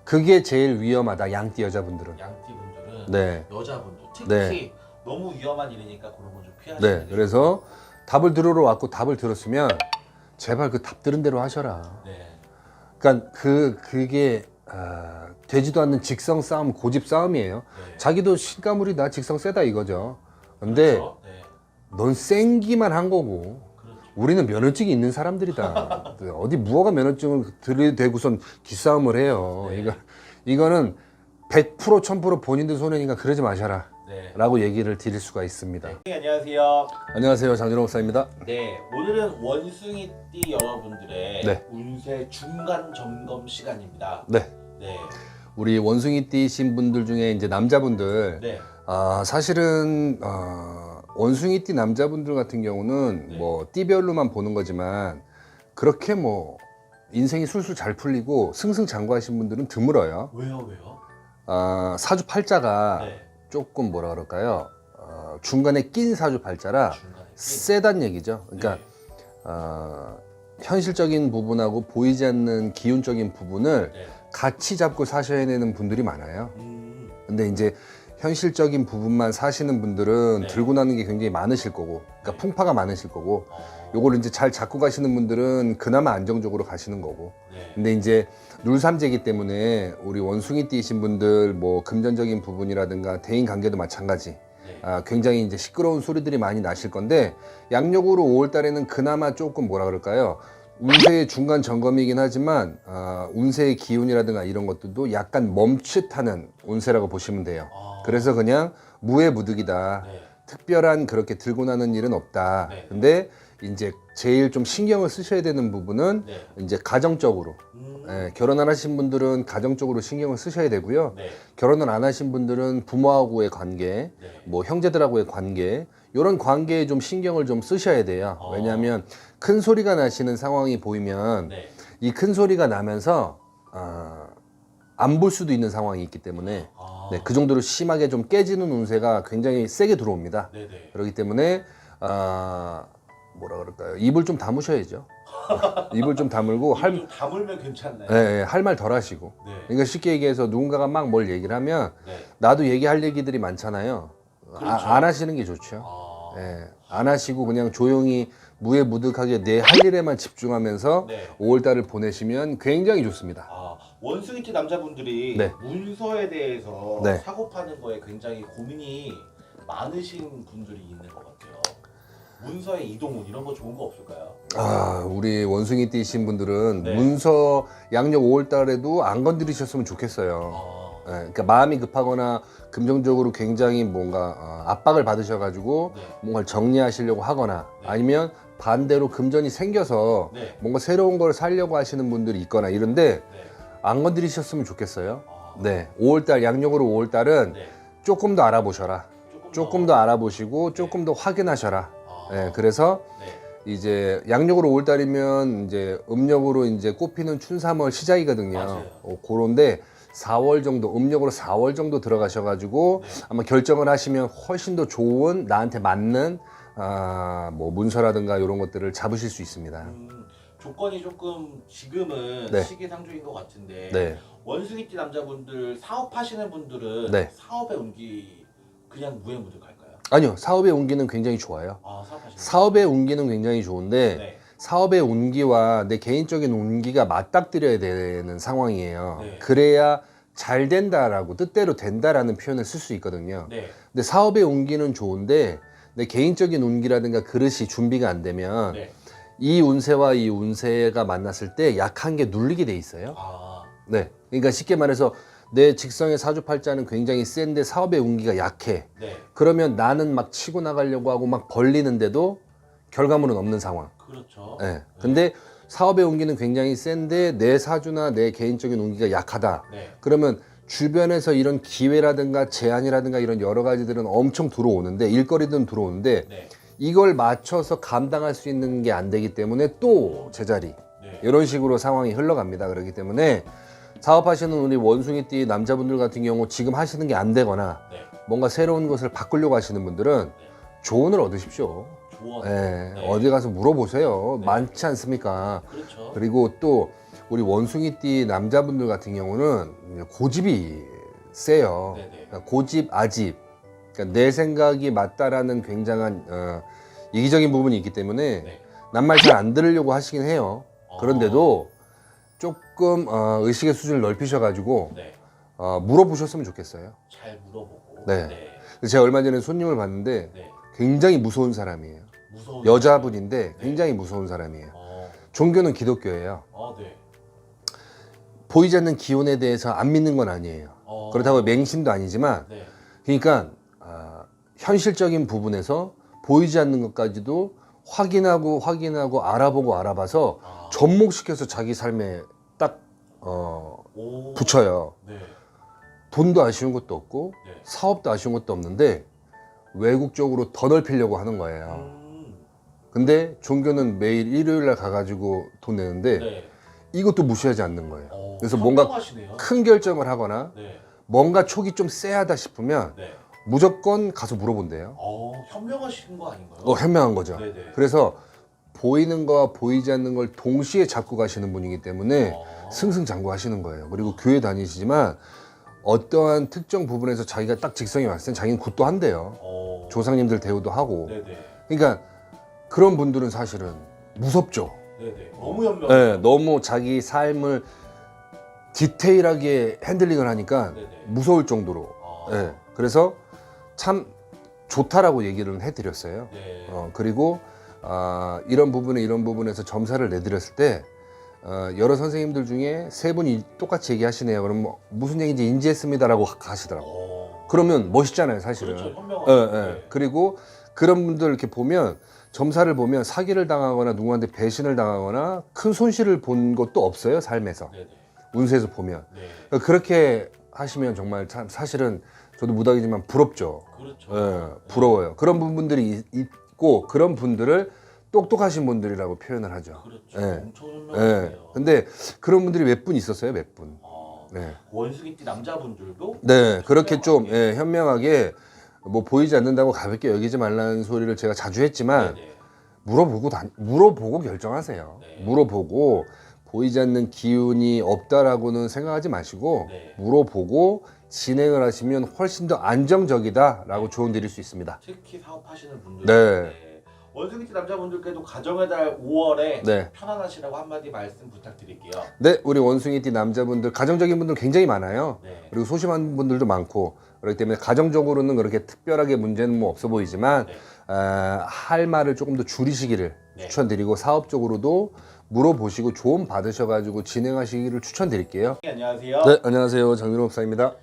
S2: 그게 제일 위험하다. 양띠 여자분들은.
S1: 양띠분들은
S2: 네.
S1: 여자분들 특히
S2: 네.
S1: 너무 위험한 일이니까 그런 건 좀 피하시는
S2: 네.
S1: 게
S2: 그래서 답을 들으러 왔고 답을 들었으면 제발 그 답 들은 대로 하셔라.
S1: 네.
S2: 그러니까 그게 되지도 않는 직성 싸움, 고집 싸움이에요.
S1: 네.
S2: 자기도 신가물이 나 직성 세다 이거죠. 근데
S1: 그렇죠? 네.
S2: 넌 생기만 한 거고
S1: 그렇죠.
S2: 우리는 면허증이 있는 사람들이다. 어디 무허가 면허증을 들이대고선 기싸움을 해요.
S1: 네.
S2: 이거는 100% 1000% 본인들 손해니까 그러지 마셔라.
S1: 네.
S2: 라고 얘기를 드릴 수가 있습니다.
S1: 네, 안녕하세요.
S2: 안녕하세요. 장준호 목사입니다.
S1: 네, 오늘은 원숭이띠 여러분들의
S2: 네.
S1: 운세 중간 점검 시간입니다.
S2: 네.
S1: 네,
S2: 우리 원숭이띠신 분들 중에 이제 남자분들
S1: 네,
S2: 사실은 원숭이띠 남자분들 같은 경우는
S1: 네.
S2: 뭐 띠별로만 보는 거지만 그렇게 뭐 인생이 술술 잘 풀리고 승승장구하신 분들은 드물어요.
S1: 왜요, 왜요?
S2: 사주팔자가
S1: 네,
S2: 조금 뭐라 그럴까요? 중간에 낀 사주팔자라
S1: 중간에
S2: 세단 얘기죠. 그러니까
S1: 네.
S2: 현실적인 부분하고 보이지 않는 기운적인 부분을
S1: 네.
S2: 같이 잡고 사셔야 되는 분들이 많아요. 근데 이제 현실적인 부분만 사시는 분들은
S1: 네.
S2: 들고 나는 게 굉장히 많으실 거고, 그러니까
S1: 네.
S2: 풍파가 많으실 거고,
S1: 어,
S2: 요거를 이제 잘 잡고 가시는 분들은 그나마 안정적으로 가시는 거고.
S1: 네.
S2: 근데 이제 룰삼재이기 때문에 우리 원숭이띠이신 분들 뭐 금전적인 부분이라든가 대인 관계도 마찬가지.
S1: 네.
S2: 굉장히 이제 시끄러운 소리들이 많이 나실 건데 양력으로 5월 달에는 그나마 조금 뭐라 그럴까요? 운세의 중간 점검이긴 하지만 운세의 기운이라든가 이런 것들도 약간 멈칫하는 운세라고 보시면 돼요. 그래서 그냥 무해무득이다.
S1: 네.
S2: 특별한 그렇게 들고 나는 일은 없다.
S1: 네.
S2: 근데 이제 제일 좀 신경을 쓰셔야 되는 부분은
S1: 네.
S2: 이제 가정적으로 결혼 안 하신 분들은 가정적으로 신경을 쓰셔야 되고요.
S1: 네.
S2: 결혼을 안 하신 분들은 부모하고의 관계,
S1: 네.
S2: 뭐 형제들하고의 관계, 이런 관계에 좀 신경을 좀 쓰셔야 돼요. 왜냐하면 큰 소리가 나시는 상황이 보이면
S1: 네.
S2: 이 큰 소리가 나면서 안 볼 수도 있는 상황이 있기 때문에 네, 그 정도로 심하게 좀 깨지는 운세가 굉장히 세게 들어옵니다.
S1: 네. 네.
S2: 그렇기 때문에 뭐라 그럴까요? 입을 좀 다무셔야죠. 입을 좀 다물고
S1: 좀 다물면 괜찮나요?
S2: 할 말 덜 하시고.
S1: 네.
S2: 그러니까 쉽게 얘기해서 누군가가 막 뭘 얘기를 하면
S1: 네.
S2: 나도 얘기할 얘기들이 많잖아요.
S1: 그렇죠.
S2: 안 하시는 게 좋죠.
S1: 아,
S2: 안 하시고 그냥 조용히 무해무득하게 내 할 일에만 집중하면서
S1: 네.
S2: 5월달을 보내시면 굉장히 좋습니다.
S1: 원숭이띠 남자분들이
S2: 네.
S1: 문서에 대해서
S2: 네.
S1: 사고 파는 거에 굉장히 고민이 많으신 분들이 있는 것 같아요. 문서의 이동운 이런 거 좋은 거 없을까요?
S2: 우리 원숭이띠신 분들은
S1: 네.
S2: 문서 양력 5월달에도 안 건드리셨으면 좋겠어요. 그러니까 마음이 급하거나 긍정적으로 굉장히 뭔가 압박을 받으셔가지고
S1: 네.
S2: 뭔가를 정리하시려고 하거나
S1: 네.
S2: 아니면 반대로 금전이 생겨서
S1: 네.
S2: 뭔가 새로운 걸 살려고 하시는 분들이 있거나 이런데
S1: 네.
S2: 안 건드리셨으면 좋겠어요.
S1: 아,
S2: 네, 5월달 양력으로 5월달은
S1: 네.
S2: 조금 더 알아보셔라. 조금 더 알아보시고
S1: 네.
S2: 조금 더 확인하셔라.
S1: 아,
S2: 네, 그래서
S1: 네.
S2: 이제 양력으로 5월달이면 이제 음력으로 이제 꽃피는 춘삼월 시작이거든요.
S1: 맞아요.
S2: 그런데 4월 정도, 음력으로 4월 정도 들어가셔가지고
S1: 네.
S2: 아마 결정을 하시면 훨씬 더 좋은 나한테 맞는 뭐 문서라든가 이런 것들을 잡으실 수 있습니다.
S1: 조건이 조금 지금은
S2: 네.
S1: 시기상조인 것 같은데
S2: 네,
S1: 원숭이띠 남자분들 사업하시는 분들은
S2: 네.
S1: 사업의 운기 그냥 무해무득할까요?
S2: 아니요, 사업의 운기는 굉장히 좋아요.
S1: 사업하시는
S2: 사업의 운기는 굉장히 좋은데
S1: 네.
S2: 사업의 운기와 내 개인적인 운기가 맞닥뜨려야 되는 상황이에요.
S1: 네.
S2: 그래야 잘 된다라고 뜻대로 된다라는 표현을 쓸 수 있거든요.
S1: 네.
S2: 근데 사업의 운기는 좋은데 내 개인적인 운기라든가 그릇이 준비가 안 되면
S1: 네.
S2: 이 운세와 이 운세가 만났을 때 약한 게 눌리게 돼 있어요.
S1: 아,
S2: 네. 그러니까 쉽게 말해서 내 직성의 사주팔자는 굉장히 센데 사업의 운기가 약해.
S1: 네.
S2: 그러면 나는 막 치고 나가려고 하고 막 벌리는데도 결과물은 없는 상황.
S1: 그렇죠.
S2: 네. 근데 사업의 운기는 굉장히 센데 내 사주나 내 개인적인 운기가 약하다.
S1: 네.
S2: 그러면 주변에서 이런 기회라든가 제안이라든가 이런 여러 가지들은 엄청 들어오는데 일거리든 들어오는데
S1: 네.
S2: 이걸 맞춰서 감당할 수 있는 게 안 되기 때문에 또 제자리
S1: 네.
S2: 이런 식으로 상황이 흘러갑니다. 그렇기 때문에 사업하시는 우리 원숭이띠 남자분들 같은 경우 지금 하시는 게 안 되거나
S1: 네.
S2: 뭔가 새로운 것을 바꾸려고 하시는 분들은 조언을 얻으십시오.
S1: 조언.
S2: 예,
S1: 네.
S2: 어디 가서 물어보세요.
S1: 네.
S2: 많지 않습니까?
S1: 그렇죠.
S2: 그리고 또 우리 원숭이띠 남자분들 같은 경우는 고집이 세요.
S1: 네네.
S2: 그러니까 고집, 아집. 그러니까 내 생각이 맞다라는 굉장한 이기적인 부분이 있기 때문에
S1: 네.
S2: 남 말 잘 안 들으려고 하시긴 해요. 그런데도 조금 의식의 수준을 넓히셔가지고
S1: 네.
S2: 물어보셨으면 좋겠어요.
S1: 잘 물어보고.
S2: 네. 제가 얼마 전에 손님을 봤는데
S1: 네.
S2: 굉장히 무서운 사람이에요.
S1: 무서운
S2: 여자분인데
S1: 네.
S2: 굉장히 무서운 사람이에요.
S1: 어.
S2: 종교는 기독교예요.
S1: 네.
S2: 보이지 않는 기운에 대해서 안 믿는 건 아니에요. 그렇다고 맹신도 아니지만
S1: 네.
S2: 그러니까 현실적인 부분에서 보이지 않는 것까지도 확인하고 알아보고 알아봐서 접목시켜서 자기 삶에 딱
S1: 오.
S2: 붙여요.
S1: 네.
S2: 돈도 아쉬운 것도 없고
S1: 네.
S2: 사업도 아쉬운 것도 없는데 외국 쪽으로 더 넓히려고 하는 거예요.
S1: 음.
S2: 근데 종교는 매일 일요일 날 가가지고 돈 내는데
S1: 네.
S2: 이것도 무시하지 않는 거예요. 그래서
S1: 현명하시네요.
S2: 뭔가 큰 결정을 하거나
S1: 네.
S2: 뭔가 촉이 좀 쎄하다 싶으면
S1: 네.
S2: 무조건 가서 물어본대요.
S1: 현명하신 거 아닌가요?
S2: 현명한 거죠.
S1: 네네.
S2: 그래서 보이는 거와 보이지 않는 걸 동시에 잡고 가시는 분이기 때문에 승승장구하시는 거예요. 그리고 교회 다니시지만 어떠한 특정 부분에서 자기가 딱 직성이 왔을 땐 자기는 굿도 한대요. 조상님들 대우도 하고.
S1: 네네.
S2: 그러니까 그런 분들은 사실은 무섭죠.
S1: 네네. 너무 현명.
S2: 네, 너무 자기 삶을 디테일하게 핸들링을 하니까
S1: 네네.
S2: 무서울 정도로. 네, 그래서 참 좋다라고 얘기를 해드렸어요.
S1: 네.
S2: 그리고 이런 부분에서 점사를 내드렸을 때 여러 선생님들 중에 세 분이 똑같이 얘기하시네요. 그럼 뭐 무슨 얘기인지 인지했습니다라고 하시더라고. 그러면 멋있잖아요, 사실은.
S1: 그렇죠. 현명하죠. 네.
S2: 그리고 그런 분들 이렇게 보면 점사를 보면 사기를 당하거나 누구한테 배신을 당하거나 큰 손실을 본 것도 없어요, 삶에서.
S1: 네네.
S2: 운세에서 보면.
S1: 네.
S2: 그렇게 하시면 정말 참 사실은 저도 무당이지만 부럽죠.
S1: 그렇죠.
S2: 부러워요. 그런 부분들이 있고 그런 분들을 똑똑하신 분들이라고 표현을 하죠.
S1: 그렇죠.
S2: 네.
S1: 엄청 현명하네요.
S2: 근데 그런 분들이 몇 분 있었어요, 몇 분. 네.
S1: 원숭이띠 남자분들도
S2: 네, 그렇게 좀
S1: 현명하게.
S2: 현명하게 뭐 보이지 않는다고 가볍게 여기지 말라는 소리를 제가 자주 했지만
S1: 네네.
S2: 물어보고 결정하세요.
S1: 네.
S2: 물어보고 보이지 않는 기운이 없다라고는 생각하지 마시고
S1: 네.
S2: 물어보고 진행을 하시면 훨씬 더 안정적이다라고 조언 드릴 수 있습니다.
S1: 특히 사업하시는 분들.
S2: 네.
S1: 원숭이띠 남자분들께도 가정의 달 5월에
S2: 네.
S1: 편안하시라고 한마디 말씀 부탁드릴게요.
S2: 네, 우리 원숭이띠 남자분들 가정적인 분들 굉장히 많아요.
S1: 네.
S2: 그리고 소심한 분들도 많고 그렇기 때문에 가정적으로는 그렇게 특별하게 문제는 뭐 없어 보이지만
S1: 네.
S2: 할 말을 조금 더 줄이시기를
S1: 네.
S2: 추천드리고 사업적으로도 물어보시고 조언 받으셔가지고 진행하시기를 추천드릴게요.
S1: 안녕하세요.
S2: 네, 안녕하세요. 정민호 목사입니다.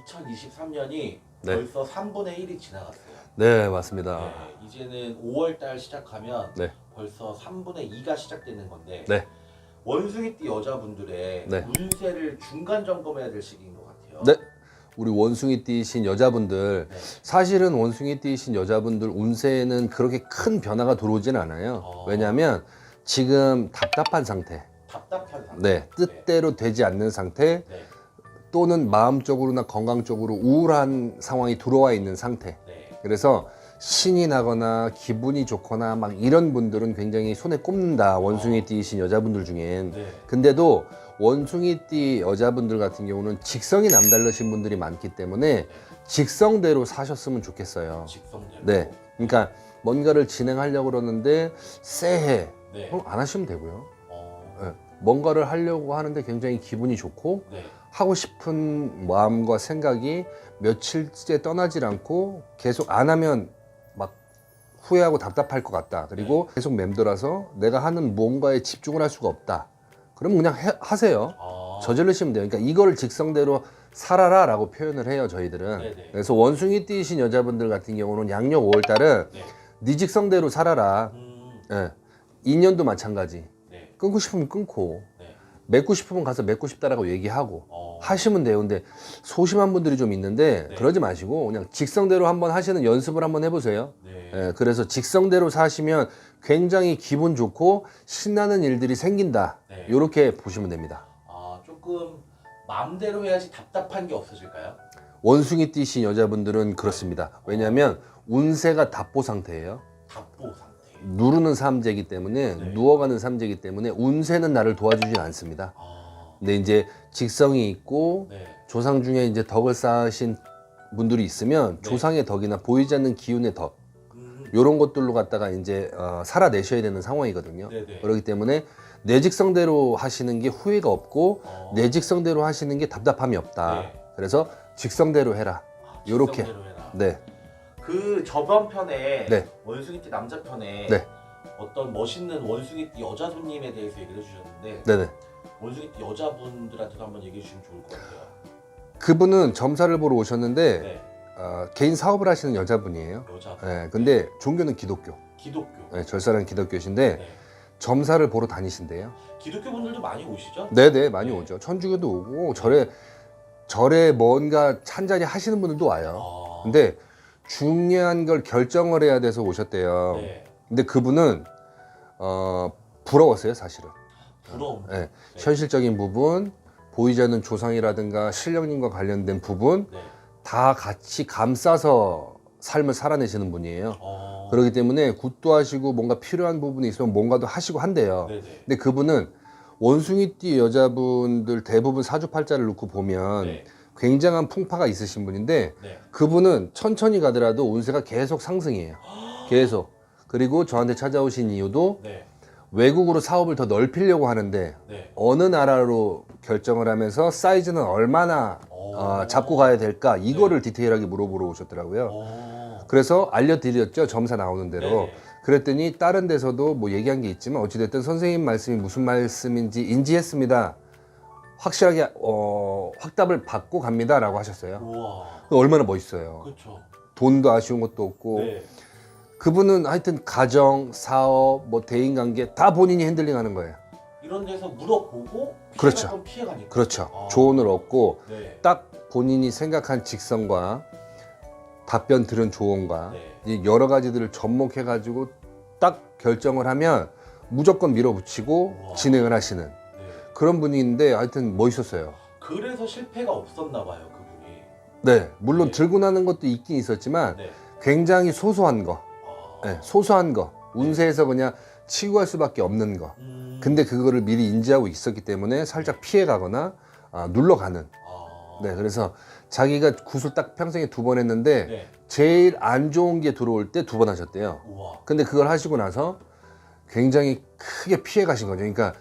S1: 2023년이
S2: 네.
S1: 벌써 3분의 1이 지나갔어요.
S2: 네, 맞습니다.
S1: 네, 이제는 5월달 시작하면
S2: 네.
S1: 벌써 3분의 2가 시작되는 건데
S2: 네.
S1: 원숭이띠 여자분들의
S2: 네.
S1: 운세를 중간 점검해야 될 시기인 것 같아요.
S2: 네. 우리 원숭이띠신 여자분들
S1: 네.
S2: 사실은 원숭이띠신 여자분들 운세에는 그렇게 큰 변화가 들어오진 않아요. 왜냐하면 지금 답답한 상태,
S1: 답답한 상태.
S2: 네, 뜻대로 되지 않는 상태
S1: 네.
S2: 또는 마음적으로나 건강적으로 우울한 상황이 들어와 있는 상태.
S1: 네.
S2: 그래서 신이 나거나 기분이 좋거나 막 이런 분들은 굉장히 손에 꼽는다. 원숭이띠이신 여자분들 중엔.
S1: 네.
S2: 근데도 원숭이띠 여자분들 같은 경우는 직성이 남다르신 분들이 많기 때문에 직성대로 사셨으면 좋겠어요.
S1: 직성대로.
S2: 네. 그러니까 뭔가를 진행하려고 그러는데 쎄해.
S1: 네.
S2: 그럼 안 하시면 되고요.
S1: 어,
S2: 네. 뭔가를 하려고 하는데 굉장히 기분이 좋고
S1: 네.
S2: 하고 싶은 마음과 생각이 며칠째 떠나질 않고 계속 안 하면 막 후회하고 답답할 것 같다. 그리고 계속 맴돌아서 내가 하는 뭔가에 집중을 할 수가 없다. 그럼 그냥 하세요. 저질르시면 돼요. 그러니까 이거를 직성대로 살아라 라고 표현을 해요, 저희들은.
S1: 네네.
S2: 그래서 원숭이 띠이신 여자분들 같은 경우는 양력 5월달은
S1: 네.
S2: 네 직성대로 살아라. 예. 인연도 마찬가지.
S1: 네.
S2: 끊고 싶으면 끊고,
S1: 네.
S2: 맺고 싶으면 가서 맺고 싶다라고 얘기하고
S1: 어.
S2: 하시면 돼요. 근데 소심한 분들이 좀 있는데
S1: 네.
S2: 그러지 마시고 그냥 직성대로 한번 하시는 연습을 한번 해보세요.
S1: 네.
S2: 예, 그래서 직성대로 사시면 굉장히 기분 좋고 신나는 일들이 생긴다.
S1: 네.
S2: 이렇게 보시면 됩니다.
S1: 조금 마음대로 해야지 답답한 게 없어질까요?
S2: 원숭이 띠신 여자분들은 그렇습니다. 왜냐하면 운세가 답보 상태예요.
S1: 답보 상태.
S2: 누르는 삼재이기 때문에
S1: 네.
S2: 누워가는 삼재이기 때문에 운세는 나를 도와주진 않습니다. 근데 이제 직성이 있고
S1: 네.
S2: 조상 중에 이제 덕을 쌓으신 분들이 있으면
S1: 네.
S2: 조상의 덕이나 보이지 않는 기운의 덕 이런 것들로 갖다가 이제 살아내셔야 되는 상황이거든요.
S1: 네네.
S2: 그렇기 때문에 내 직성대로 하시는 게 후회가 없고 내 직성대로 하시는 게 답답함이 없다.
S1: 네.
S2: 그래서 직성대로 해라. 요렇게.
S1: 직성대로 해라.
S2: 네.
S1: 그 저번 편에
S2: 네.
S1: 원숭이띠 남자 편에
S2: 네.
S1: 어떤 멋있는 원숭이띠 여자분님에 대해서 얘기를 해주셨는데
S2: 네네.
S1: 원숭이띠 여자분들한테도 한번 얘기해 주시면 좋을 것 같아요.
S2: 그분은 점사를 보러 오셨는데
S1: 네.
S2: 개인 사업을 하시는 여자분이에요.
S1: 여자분.
S2: 네, 근데 종교는 기독교.
S1: 기독교.
S2: 네, 절사는 기독교신데
S1: 네.
S2: 점사를 보러 다니신대요.
S1: 기독교 분들도 많이 오시죠?
S2: 네네, 많이
S1: 네.
S2: 오죠. 천주교도 오고 절에 뭔가 찬자리 하시는 분들도 와요. 근데 중요한 걸 결정을 해야 돼서 오셨대요.
S1: 네.
S2: 근데 그분은 부러웠어요, 사실은.
S1: 부러움.
S2: 네, 현실적인 부분, 보이지 않는 조상이라든가 신령님과 관련된 부분
S1: 네.
S2: 다 같이 감싸서 삶을 살아내시는 분이에요.
S1: 어.
S2: 그렇기 때문에 굿도 하시고 뭔가 필요한 부분이 있으면 뭔가도 하시고 한대요.
S1: 네네.
S2: 근데 그분은 원숭이띠 여자분들 대부분 사주팔자를 놓고 보면
S1: 네.
S2: 굉장한 풍파가 있으신 분인데
S1: 네.
S2: 그분은 천천히 가더라도 운세가 계속 상승이에요. 계속. 그리고 저한테 찾아오신 이유도
S1: 네.
S2: 외국으로 사업을 더 넓히려고 하는데
S1: 네.
S2: 어느 나라로 결정을 하면서 사이즈는 얼마나 잡고 가야 될까 이거를 디테일하게 물어보러 오셨더라고요. 그래서 알려드렸죠, 점사 나오는 대로.
S1: 네네.
S2: 그랬더니 다른 데서도 뭐 얘기한 게 있지만 어찌됐든 선생님 말씀이 무슨 말씀인지 인지했습니다. 확실하게 확답을 받고 갑니다 라고 하셨어요.
S1: 우와.
S2: 얼마나 멋있어요.
S1: 그렇죠.
S2: 돈도 아쉬운 것도 없고
S1: 네.
S2: 그분은 하여튼 가정, 사업, 뭐 대인관계 다 본인이 핸들링하는 거예요.
S1: 이런 데서 물어보고
S2: 그렇죠.
S1: 피해가니까.
S2: 그렇죠.
S1: 아.
S2: 조언을 얻고
S1: 네.
S2: 딱 본인이 생각한 직성과 답변 들은 조언과
S1: 네.
S2: 이 여러 가지들을 접목해가지고 딱 결정을 하면 무조건 밀어붙이고
S1: 우와.
S2: 진행을 하시는
S1: 네.
S2: 그런 분인데 하여튼 멋있었어요.
S1: 그래서 실패가 없었나 봐요, 그분이.
S2: 네, 물론
S1: 네.
S2: 들고 나는 것도 있긴 있었지만
S1: 네.
S2: 굉장히 소소한 거,
S1: 아.
S2: 네, 소소한 거, 운세에서 그냥 치고 갈 수밖에 없는 거. 근데 그거를 미리 인지하고 있었기 때문에 살짝 피해가거나 눌러가는.
S1: 아.
S2: 네, 그래서 자기가 굿을 딱 평생에 2번 했는데
S1: 네.
S2: 제일 안 좋은 게 들어올 때 2번 하셨대요.
S1: 우와.
S2: 근데 그걸 하시고 나서 굉장히 크게 피해 가신 거죠. 그러니까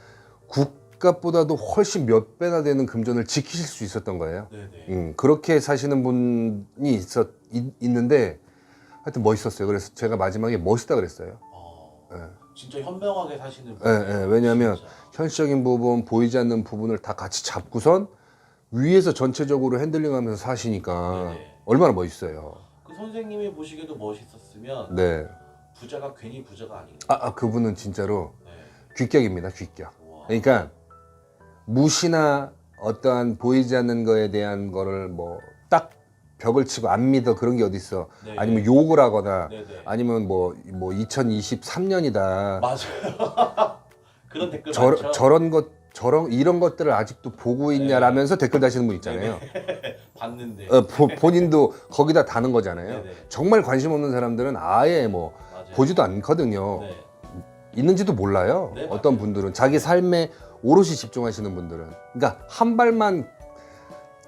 S2: 국값보다도 훨씬 몇 배나 되는 금전을 지키실 수 있었던 거예요.
S1: 네네.
S2: 그렇게 사시는 분이 있는데 하여튼 멋있었어요. 그래서 제가 마지막에 멋있다 그랬어요.
S1: 아.
S2: 네.
S1: 진짜 현명하게 사시는
S2: 네, 네. 왜냐하면
S1: 진짜.
S2: 현실적인 부분, 보이지 않는 부분을 다 같이 잡고선 위에서 전체적으로 핸들링하면서 사시니까
S1: 네네.
S2: 얼마나 멋있어요.
S1: 그 선생님이 보시기에도 멋있었으면
S2: 네.
S1: 부자가 괜히 부자가 아니에요.
S2: 그분은 진짜로
S1: 네.
S2: 귀격입니다, 귀격.
S1: 우와.
S2: 그러니까 무시나 어떠한 보이지 않는 거에 대한 거를 뭐 딱 벽을 치고 안 믿어 그런 게 어딨어.
S1: 네.
S2: 아니면 욕을 하거나
S1: 네네.
S2: 아니면 뭐 2023년이다.
S1: 맞아요. 그런 댓글 많죠.
S2: 이런 것들을 아직도 보고 있냐라면서 댓글 다시는 분 있잖아요.
S1: 봤는데.
S2: 본인도 거기다 다는 거잖아요.
S1: 네네.
S2: 정말 관심 없는 사람들은 아예 뭐
S1: 맞아요.
S2: 보지도 않거든요.
S1: 네.
S2: 있는지도 몰라요.
S1: 네,
S2: 어떤 분들은 자기 삶에 오롯이 집중하시는 분들은 그러니까 한 발만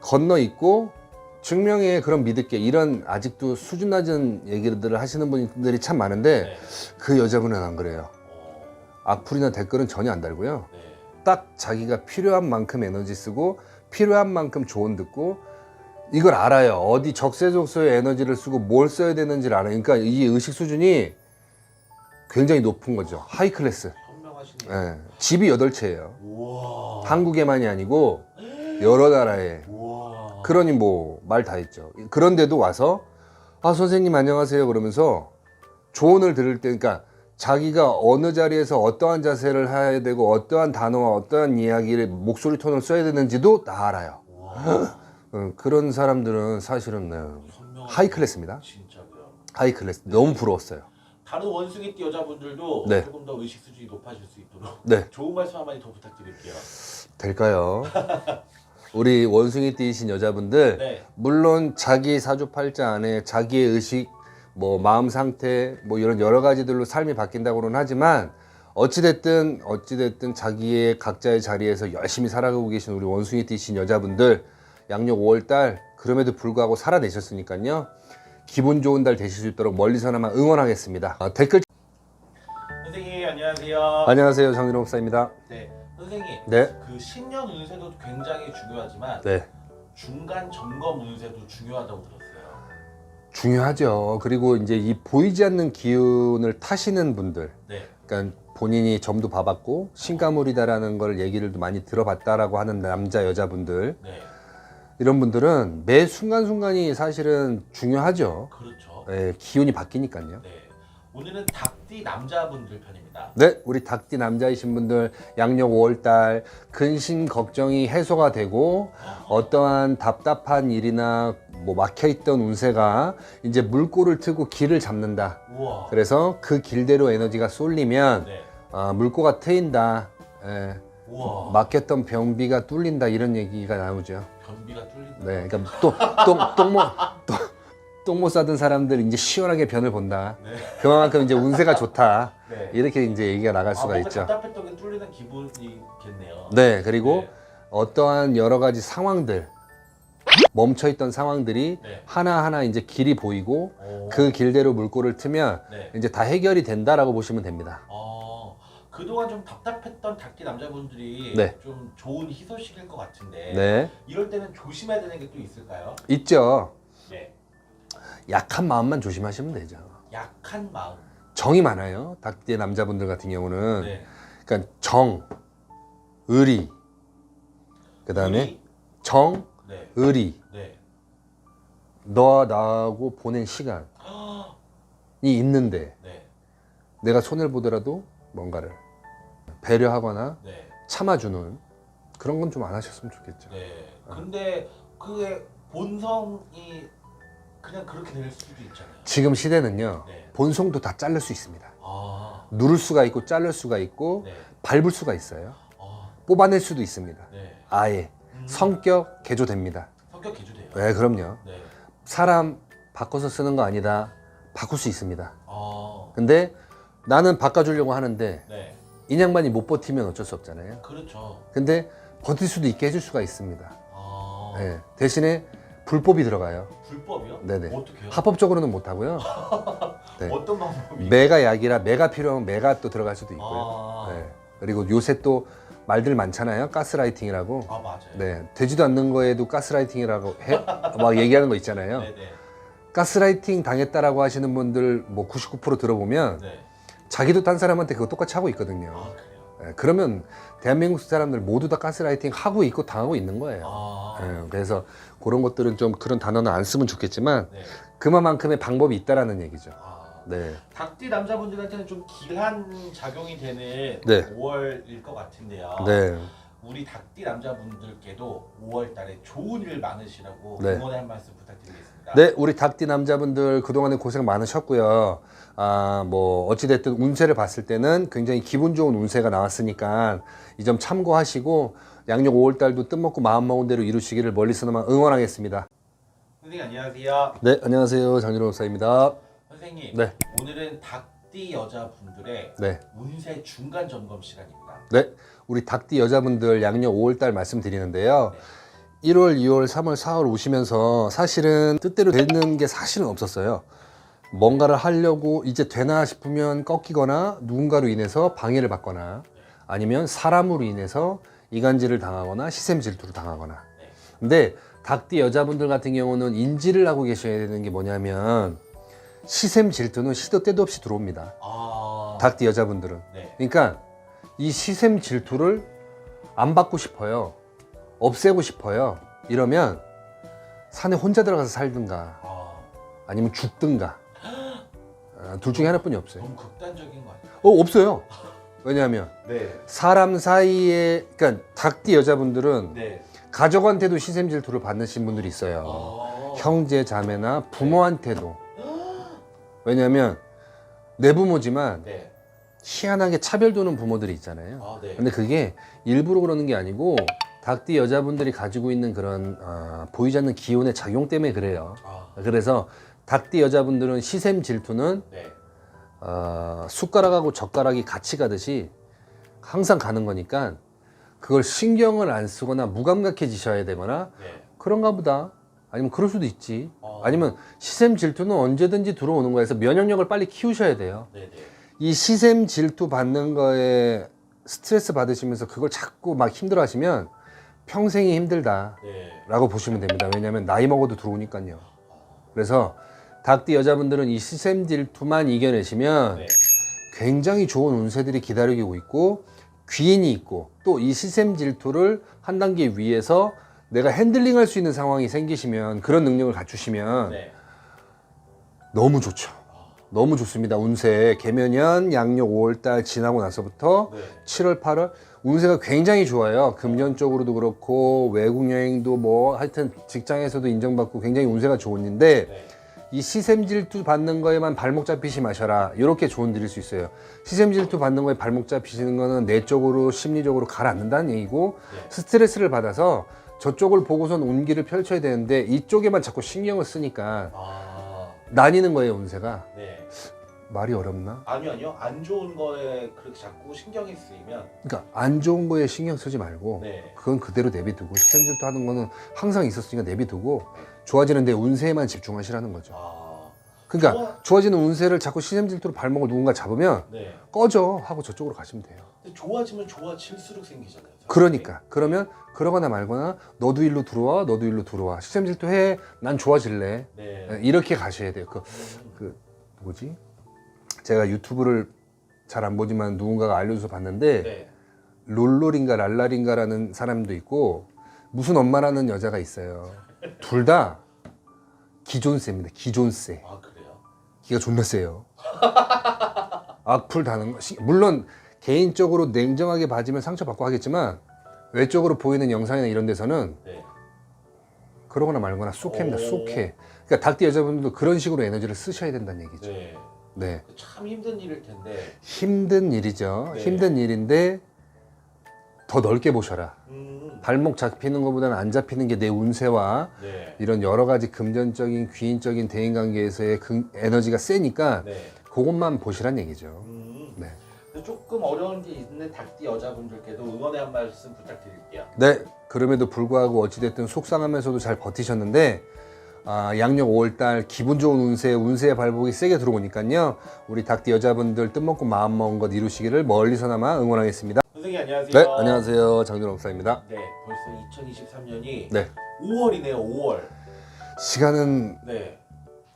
S2: 건너 있고 증명해 그럼 믿을게 이런 아직도 수준 낮은 얘기들을 하시는 분들이 참 많은데
S1: 네.
S2: 그 여자분은 안 그래요.
S1: 어.
S2: 악플이나 댓글은 전혀 안 달고요.
S1: 네.
S2: 딱 자기가 필요한 만큼 에너지 쓰고 필요한 만큼 조언 듣고 이걸 알아요. 어디 적재적소에 에너지를 쓰고 뭘 써야 되는지를 알아요. 그러니까 이 의식 수준이 굉장히 높은 거죠. 하이 클래스.
S1: 현명하시네요.
S2: 예. 집이 8채예요.
S1: 우와.
S2: 한국에만이 아니고 여러 나라에.
S1: 우와.
S2: 그러니 뭐 말 다 했죠. 그런데도 와서 아 선생님 안녕하세요 그러면서 조언을 들을 때 그러니까 자기가 어느 자리에서 어떠한 자세를 해야 되고 어떠한 단어와 어떠한 이야기를 목소리 톤을 써야 되는지도 다 알아요.
S1: 우와.
S2: 그런 사람들은 사실은
S1: 현명하시네요.
S2: 하이 클래스입니다.
S1: 진짜로요.
S2: 하이 클래스. 너무 부러웠어요.
S1: 다른 원숭이띠 여자분들도
S2: 네.
S1: 조금 더 의식 수준이 높아질 수 있도록
S2: 네.
S1: 좋은 말씀 한마디 더 부탁드릴게요.
S2: 될까요? 우리 원숭이띠이신 여자분들
S1: 네.
S2: 물론 자기 사주팔자 안에 자기의 의식 뭐 마음 상태 뭐 이런 여러 가지들로 삶이 바뀐다고는 하지만 어찌됐든 자기의 각자의 자리에서 열심히 살아가고 계신 우리 원숭이띠이신 여자분들 양력 5월달 그럼에도 불구하고 살아내셨으니까요 기분 좋은 달 되실 수 있도록 멀리서나마 응원하겠습니다. 댓글
S1: 선생님 안녕하세요.
S2: 안녕하세요 정진호 목사입니다.
S1: 네. 선생님.
S2: 네.
S1: 그 신년 운세도 굉장히 중요하지만
S2: 네.
S1: 중간 점검 운세도 중요하다고 들었어요.
S2: 중요하죠. 그리고 이제 이 보이지 않는 기운을 타시는 분들,
S1: 네.
S2: 그러니까 본인이 점도 봐봤고 신가물이다라는 걸 얘기를 많이 들어봤다라고 하는 남자 여자분들
S1: 네.
S2: 이런 분들은 매 순간순간이 사실은 중요하죠.
S1: 그렇죠.
S2: 예, 기운이 바뀌니까요.
S1: 네. 오늘은 닭띠 남자분들 편입니다.
S2: 네, 우리 닭띠 남자이신 분들 양력 5월달 근심 걱정이 해소가 되고 어떠한 답답한 일이나 뭐 막혀있던 운세가 이제 물꼬를 트고 길을 잡는다.
S1: 우와.
S2: 그래서 그 길대로 에너지가 쏠리면
S1: 네.
S2: 물꼬가 트인다. 예,
S1: 우와.
S2: 막혔던 변비가 뚫린다 이런 얘기가 나오죠.
S1: 변비가 뚫린다.
S2: 네, 그러니까 똥 못 싸던 사람들 이제 시원하게 변을 본다.
S1: 네.
S2: 그만큼 이제 운세가 좋다.
S1: 네.
S2: 이렇게 이제 얘기가 나갈 수가
S1: 뭔가
S2: 있죠.
S1: 답답했던 게 뚫리는 기분이겠네요.
S2: 네, 그리고
S1: 네.
S2: 어떠한 여러 가지 상황들, 멈춰있던 상황들이
S1: 네.
S2: 하나하나 이제 길이 보이고
S1: 오.
S2: 그 길대로 물꼬를 트면
S1: 네.
S2: 이제 다 해결이 된다라고 보시면 됩니다.
S1: 그동안 좀 답답했던 닭띠 남자분들이
S2: 네.
S1: 좀 좋은 희소식일 것 같은데
S2: 네,
S1: 이럴 때는 조심해야 되는 게 또 있을까요?
S2: 있죠.
S1: 네.
S2: 약한 마음만 조심하시면 되죠.
S1: 약한 마음.
S2: 정이 많아요. 닭띠 남자분들 같은 경우는.
S1: 네.
S2: 그러니까 정, 의리, 그 다음에
S1: 우리?
S2: 정,
S1: 네.
S2: 의리,
S1: 네.
S2: 너와 나하고 보낸 시간이 있는데
S1: 네.
S2: 내가 손해를 보더라도 뭔가를 배려하거나
S1: 네.
S2: 참아주는 그런 건 좀 안 하셨으면 좋겠죠.
S1: 네. 근데 그게 본성이 그냥 그렇게 될 수도 있잖아요.
S2: 지금 시대는요.
S1: 네.
S2: 본성도 다 자를 수 있습니다.
S1: 아.
S2: 누를 수가 있고 자를 수가 있고
S1: 네.
S2: 밟을 수가 있어요.
S1: 아.
S2: 뽑아낼 수도 있습니다.
S1: 네.
S2: 아예 성격 개조됩니다.
S1: 성격 개조돼요.
S2: 네, 그럼요.
S1: 네.
S2: 사람 바꿔서 쓰는 거 아니다. 바꿀 수 있습니다.
S1: 아.
S2: 근데 나는 바꿔주려고 하는데
S1: 네.
S2: 이 양반이 못 버티면 어쩔 수 없잖아요.
S1: 그렇죠.
S2: 근데 버틸 수도 있게 해줄 수가 있습니다.
S1: 아.
S2: 네, 대신에 불법이 들어가요.
S1: 불법이요?
S2: 네네.
S1: 어떻게요?
S2: 합법적으로는 못 하고요. 네.
S1: 어떤 방법이?
S2: 매가 약이라 매가 필요하면 매가 또 들어갈 수도 있고요.
S1: 아.
S2: 네. 그리고 요새 또 말들 많잖아요. 가스라이팅이라고.
S1: 아 맞아요.
S2: 네, 되지도 않는 거에도 가스라이팅이라고 막 얘기하는 거 있잖아요.
S1: 네네.
S2: 가스라이팅 당했다라고 하시는 분들 뭐 99% 들어보면
S1: 네.
S2: 자기도 딴 사람한테 그거 똑같이 하고 있거든요.
S1: 아 그래요.
S2: 네, 그러면 대한민국 사람들 모두 다 가스라이팅 하고 있고 당하고 있는 거예요.
S1: 아.
S2: 네, 그래서 그런 것들은 좀 그런 단어는 안 쓰면 좋겠지만
S1: 네.
S2: 그만큼의 방법이 있다라는 얘기죠.
S1: 아.
S2: 네,
S1: 닭띠 남자분들한테는 좀 길한 작용이 되는
S2: 네.
S1: 5월일 것 같은데요.
S2: 네,
S1: 우리 닭띠 남자분들께도 5월달에 좋은 일 많으시라고
S2: 네.
S1: 응원의 한 말씀 부탁드리겠습니다.
S2: 네, 우리 닭띠 남자분들 그동안에 고생 많으셨고요. 뭐 어찌됐든 운세를 봤을 때는 굉장히 기분 좋은 운세가 나왔으니까 이 점 참고하시고 양력 5월달도 뜻먹고 마음먹은 대로 이루시기를 멀리서나마 응원하겠습니다.
S1: 선생님 안녕하세요.
S2: 네, 안녕하세요. 장진호 목사입니다.
S1: 선생님
S2: 네.
S1: 오늘은 닭띠 여자분들의
S2: 네,
S1: 운세 중간 점검 시간입니다.
S2: 네, 우리 닭띠 여자분들 양력 5월달 말씀드리는데요. 1월, 2월, 3월, 4월 오시면서 사실은 뜻대로 되는 게 사실은 없었어요. 뭔가를 하려고 이제 되나 싶으면 꺾이거나 누군가로 인해서 방해를 받거나 아니면 사람으로 인해서 이간질을 당하거나 시샘 질투를 당하거나. 근데 닭띠 여자분들 같은 경우는 인지를 하고 계셔야 되는 게 뭐냐면 시샘 질투는 시도 때도 없이 들어옵니다.
S1: 아
S2: 닭띠 여자분들은.
S1: 네.
S2: 그러니까 이 시샘 질투를 안 받고 싶어요. 없애고 싶어요. 이러면 산에 혼자 들어가서 살든가 아니면 죽든가 둘 중에 하나뿐이 없어요.
S1: 너무 극단적인 거 아니에요?
S2: 없어요. 왜냐하면
S1: 네.
S2: 사람 사이에 그러니까 닭띠 여자분들은
S1: 네.
S2: 가족한테도 시샘 질투를 받으신 분들이 있어요. 형제 자매나 부모한테도. 왜냐하면 내 부모지만
S1: 네.
S2: 희한하게 차별두는 부모들이 있잖아요.
S1: 네.
S2: 근데 그게 일부러 그러는 게 아니고 닭띠 여자분들이 가지고 있는 그런 보이지 않는 기운의 작용 때문에 그래요. 그래서 닭띠 여자분들은 시샘 질투는
S1: 네.
S2: 숟가락하고 젓가락이 같이 가듯이 항상 가는 거니까 그걸 신경을 안 쓰거나 무감각해지셔야 되거나
S1: 네.
S2: 그런가 보다. 아니면 그럴 수도 있지. 아니면 시샘 질투는 언제든지 들어오는 거에서 면역력을 빨리 키우셔야 돼요.
S1: 네. 네.
S2: 이 시샘 질투 받는 거에 스트레스 받으시면서 그걸 자꾸 막 힘들어 하시면 평생이 힘들다
S1: 네.
S2: 라고 보시면 됩니다. 왜냐하면 나이 먹어도 들어오니까요. 그래서 닭띠 여자분들은 이 시샘 질투만 이겨내시면
S1: 네.
S2: 굉장히 좋은 운세들이 기다리고 있고 귀인이 있고 또 이 시샘 질투를 한 단계 위에서 내가 핸들링할 수 있는 상황이 생기시면 그런 능력을 갖추시면
S1: 네.
S2: 너무 좋죠. 너무 좋습니다. 운세 개면연 양력 5월달 지나고 나서부터
S1: 네.
S2: 7월 8월 운세가 굉장히 좋아요. 금전 쪽으로도 그렇고 외국 여행도 뭐 하여튼 직장에서도 인정받고 굉장히 운세가 좋은데
S1: 네.
S2: 이 시샘 질투 받는 거에만 발목 잡히시 마셔라 이렇게 조언 드릴 수 있어요. 시샘 질투 받는 거에 발목 잡히시는 거는 내적으로 심리적으로 가라앉는다는 얘기고
S1: 네.
S2: 스트레스를 받아서 저쪽을 보고선 운기를 펼쳐야 되는데 이쪽에만 자꾸 신경을 쓰니까 나뉘는 거예요. 운세가.
S1: 네.
S2: 말이 어렵나?
S1: 아니요. 안 좋은 거에 그렇게 자꾸 신경이 쓰이면
S2: 그러니까 안 좋은 거에 신경 쓰지 말고
S1: 네.
S2: 그건 그대로 내비두고 시샘 질투 하는 거는 항상 있었으니까 내비두고 좋아지는데 운세에만 집중하시라는 거죠. 그러니까 좋아지는 운세를 자꾸 시샘 질투로 발목을 누군가 잡으면
S1: 네.
S2: 꺼져 하고 저쪽으로 가시면 돼요.
S1: 근데 좋아지면 좋아질수록 생기잖아요. 사람이.
S2: 그러니까 그러면 그러거나 말거나 너도 일로 들어와 너도 일로 들어와 시샘 질투 해난 좋아질래
S1: 네.
S2: 이렇게 가셔야 돼요. 그 뭐지? 제가 유튜브를 잘 안 보지만 누군가가 알려줘서 봤는데
S1: 네.
S2: 롤롤인가 랄랄인가라는 사람도 있고 무슨 엄마라는 여자가 있어요. 둘 다 기존세입니다. 기존세.
S1: 그래요?
S2: 기가 존나 세요. 악플 다는 거. 물론 개인적으로 냉정하게 봐주면 상처받고 하겠지만 외적으로 보이는 영상이나 이런 데서는
S1: 네.
S2: 그러거나 말거나 쑥해입니다. 쑥해. 그러니까 닭띠 여자분들도 그런 식으로 에너지를 쓰셔야 된다는 얘기죠.
S1: 네.
S2: 네.
S1: 참 힘든 일일 텐데.
S2: 힘든 일이죠.
S1: 네.
S2: 힘든 일인데 더 넓게 보셔라. 발목 잡히는 것보다는 안 잡히는 게 내 운세와
S1: 네.
S2: 이런 여러 가지 금전적인 귀인적인 대인관계에서의 에너지가 세니까
S1: 네.
S2: 그것만 보시란 얘기죠. 네.
S1: 조금 어려운 게 있는 닭띠 여자분들께도 응원의 한 말씀 부탁드릴게요.
S2: 네. 그럼에도 불구하고 어찌됐든 속상하면서도 잘 버티셨는데 양력 5월달 기분 좋은 운세의 발복이 세게 들어오니까요. 우리 닭띠 여자분들 뜻먹고 마음먹은 것 이루시기를 멀리서나마 응원하겠습니다.
S1: 선생님 안녕하세요.
S2: 네. 안녕하세요. 장준호 목사입니다.
S1: 네. 벌써 2023년이
S2: 네.
S1: 5월이네요. 5월.
S2: 시간은
S1: 네.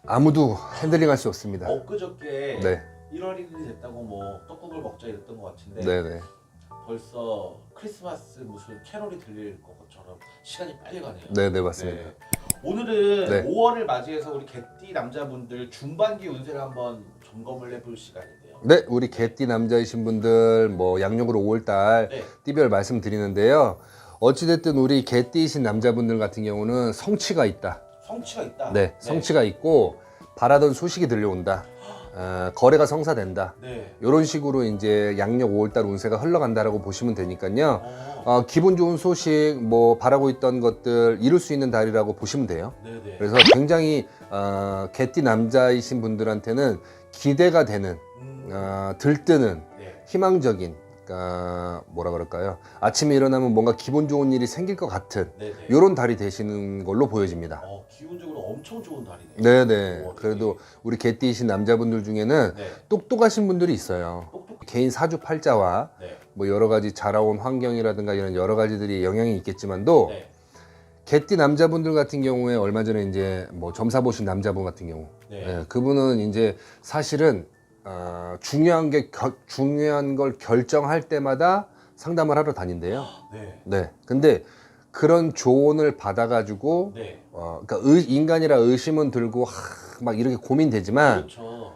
S2: 아무도 핸들링할 수 없습니다.
S1: 엊그저께
S2: 네.
S1: 1월 1일이 됐다고 뭐 떡국을 먹자 이랬던 것 같은데
S2: 네네.
S1: 벌써 크리스마스 무슨 캐롤이 들릴 것처럼 시간이 빨리 가네요.
S2: 네네 맞습니다.
S1: 네. 오늘은
S2: 네.
S1: 5월을 맞이해서 우리 개띠 남자분들 중반기 운세를 한번 점검을 해볼 시간인데요.
S2: 네, 우리 개띠 남자이신 분들 뭐 양력으로 5월달
S1: 네.
S2: 띠별 말씀드리는데요. 어찌됐든 우리 개띠이신 남자분들 같은 경우는 성취가 있다.
S1: 성취가 있다.
S2: 네, 성취가 있고 바라던 소식이 들려온다. 거래가 성사된다.
S1: 네.
S2: 이런 식으로 이제 양력 5월달 운세가 흘러간다라고 보시면 되니까요. 기분 좋은 소식, 뭐 바라고 있던 것들 이룰 수 있는 달이라고 보시면 돼요.
S1: 네네.
S2: 그래서 굉장히 개띠 남자이신 분들한테는 기대가 되는, 들뜨는,
S1: 네.
S2: 희망적인, 뭐라 그럴까요? 아침에 일어나면 뭔가 기분 좋은 일이 생길 것 같은
S1: 네네.
S2: 이런 달이 되시는 걸로 보여집니다.
S1: 기본적으로 엄청 좋은 달이네요.
S2: 네네.
S1: 오,
S2: 그래도 우리 개띠이신 남자분들 중에는
S1: 네.
S2: 똑똑하신 분들이 있어요. 개인 사주팔자와
S1: 네.
S2: 뭐 여러 가지 자라온 환경이라든가 이런 여러 가지들이 영향이 있겠지만도
S1: 네.
S2: 개띠 남자분들 같은 경우에 얼마 전에 이제 뭐 점사 보신 남자분 같은 경우
S1: 네.
S2: 그분은 이제 사실은 중요한 걸 결정할 때마다 상담을 하러 다닌대요.
S1: 네.
S2: 네. 근데 그런 조언을 받아가지고
S1: 네.
S2: 그러니까 인간이라 의심은 들고 막 이렇게 고민되지만
S1: 그렇죠.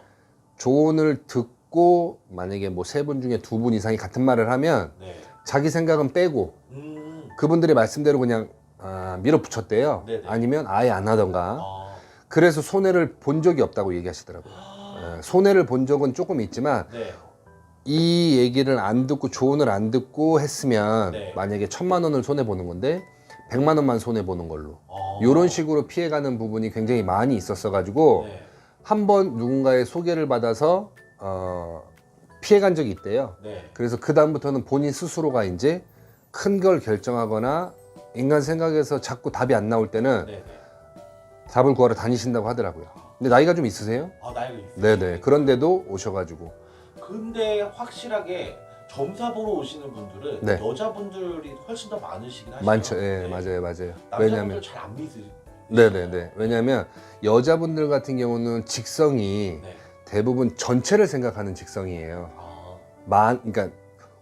S2: 조언을 듣고 만약에 뭐 세 분 중에 두 분 이상이 같은 말을 하면
S1: 네.
S2: 자기 생각은 빼고 그분들의 말씀대로 그냥 밀어붙였대요.
S1: 네네.
S2: 아니면 아예 안 하던가.
S1: 아.
S2: 그래서 손해를 본 적이 없다고 얘기하시더라고요. 손해를 본 적은 조금 있지만
S1: 네.
S2: 이 얘기를 안 듣고 조언을 안 듣고 했으면
S1: 네.
S2: 만약에 1,000만 원을 손해 보는 건데 100만 원만 손해 보는 걸로
S1: 아.
S2: 이런 식으로 피해가는 부분이 굉장히 많이 있었어 가지고
S1: 네.
S2: 한번 누군가의 소개를 받아서 피해간 적이 있대요.
S1: 네.
S2: 그래서 그 다음부터는 본인 스스로가 이제 큰 걸 결정하거나 인간 생각에서 자꾸 답이 안 나올 때는
S1: 네.
S2: 답을 구하러 다니신다고 하더라고요. 근데 나이가 좀 있으세요?
S1: 아, 나이가 있어요.
S2: 네네. 그런데도 오셔가지고
S1: 근데 확실하게 점사 보러 오시는 분들은
S2: 네.
S1: 여자분들이 훨씬 더 많으시긴 하시죠.
S2: 많죠. 예,
S1: 네.
S2: 맞아요.
S1: 남자분들
S2: 왜냐면
S1: 잘 안 믿으세요.
S2: 네네네. 왜냐면 여자분들 같은 경우는 직성이
S1: 네.
S2: 대부분 전체를 생각하는 직성이에요.
S1: 아.
S2: 그러니까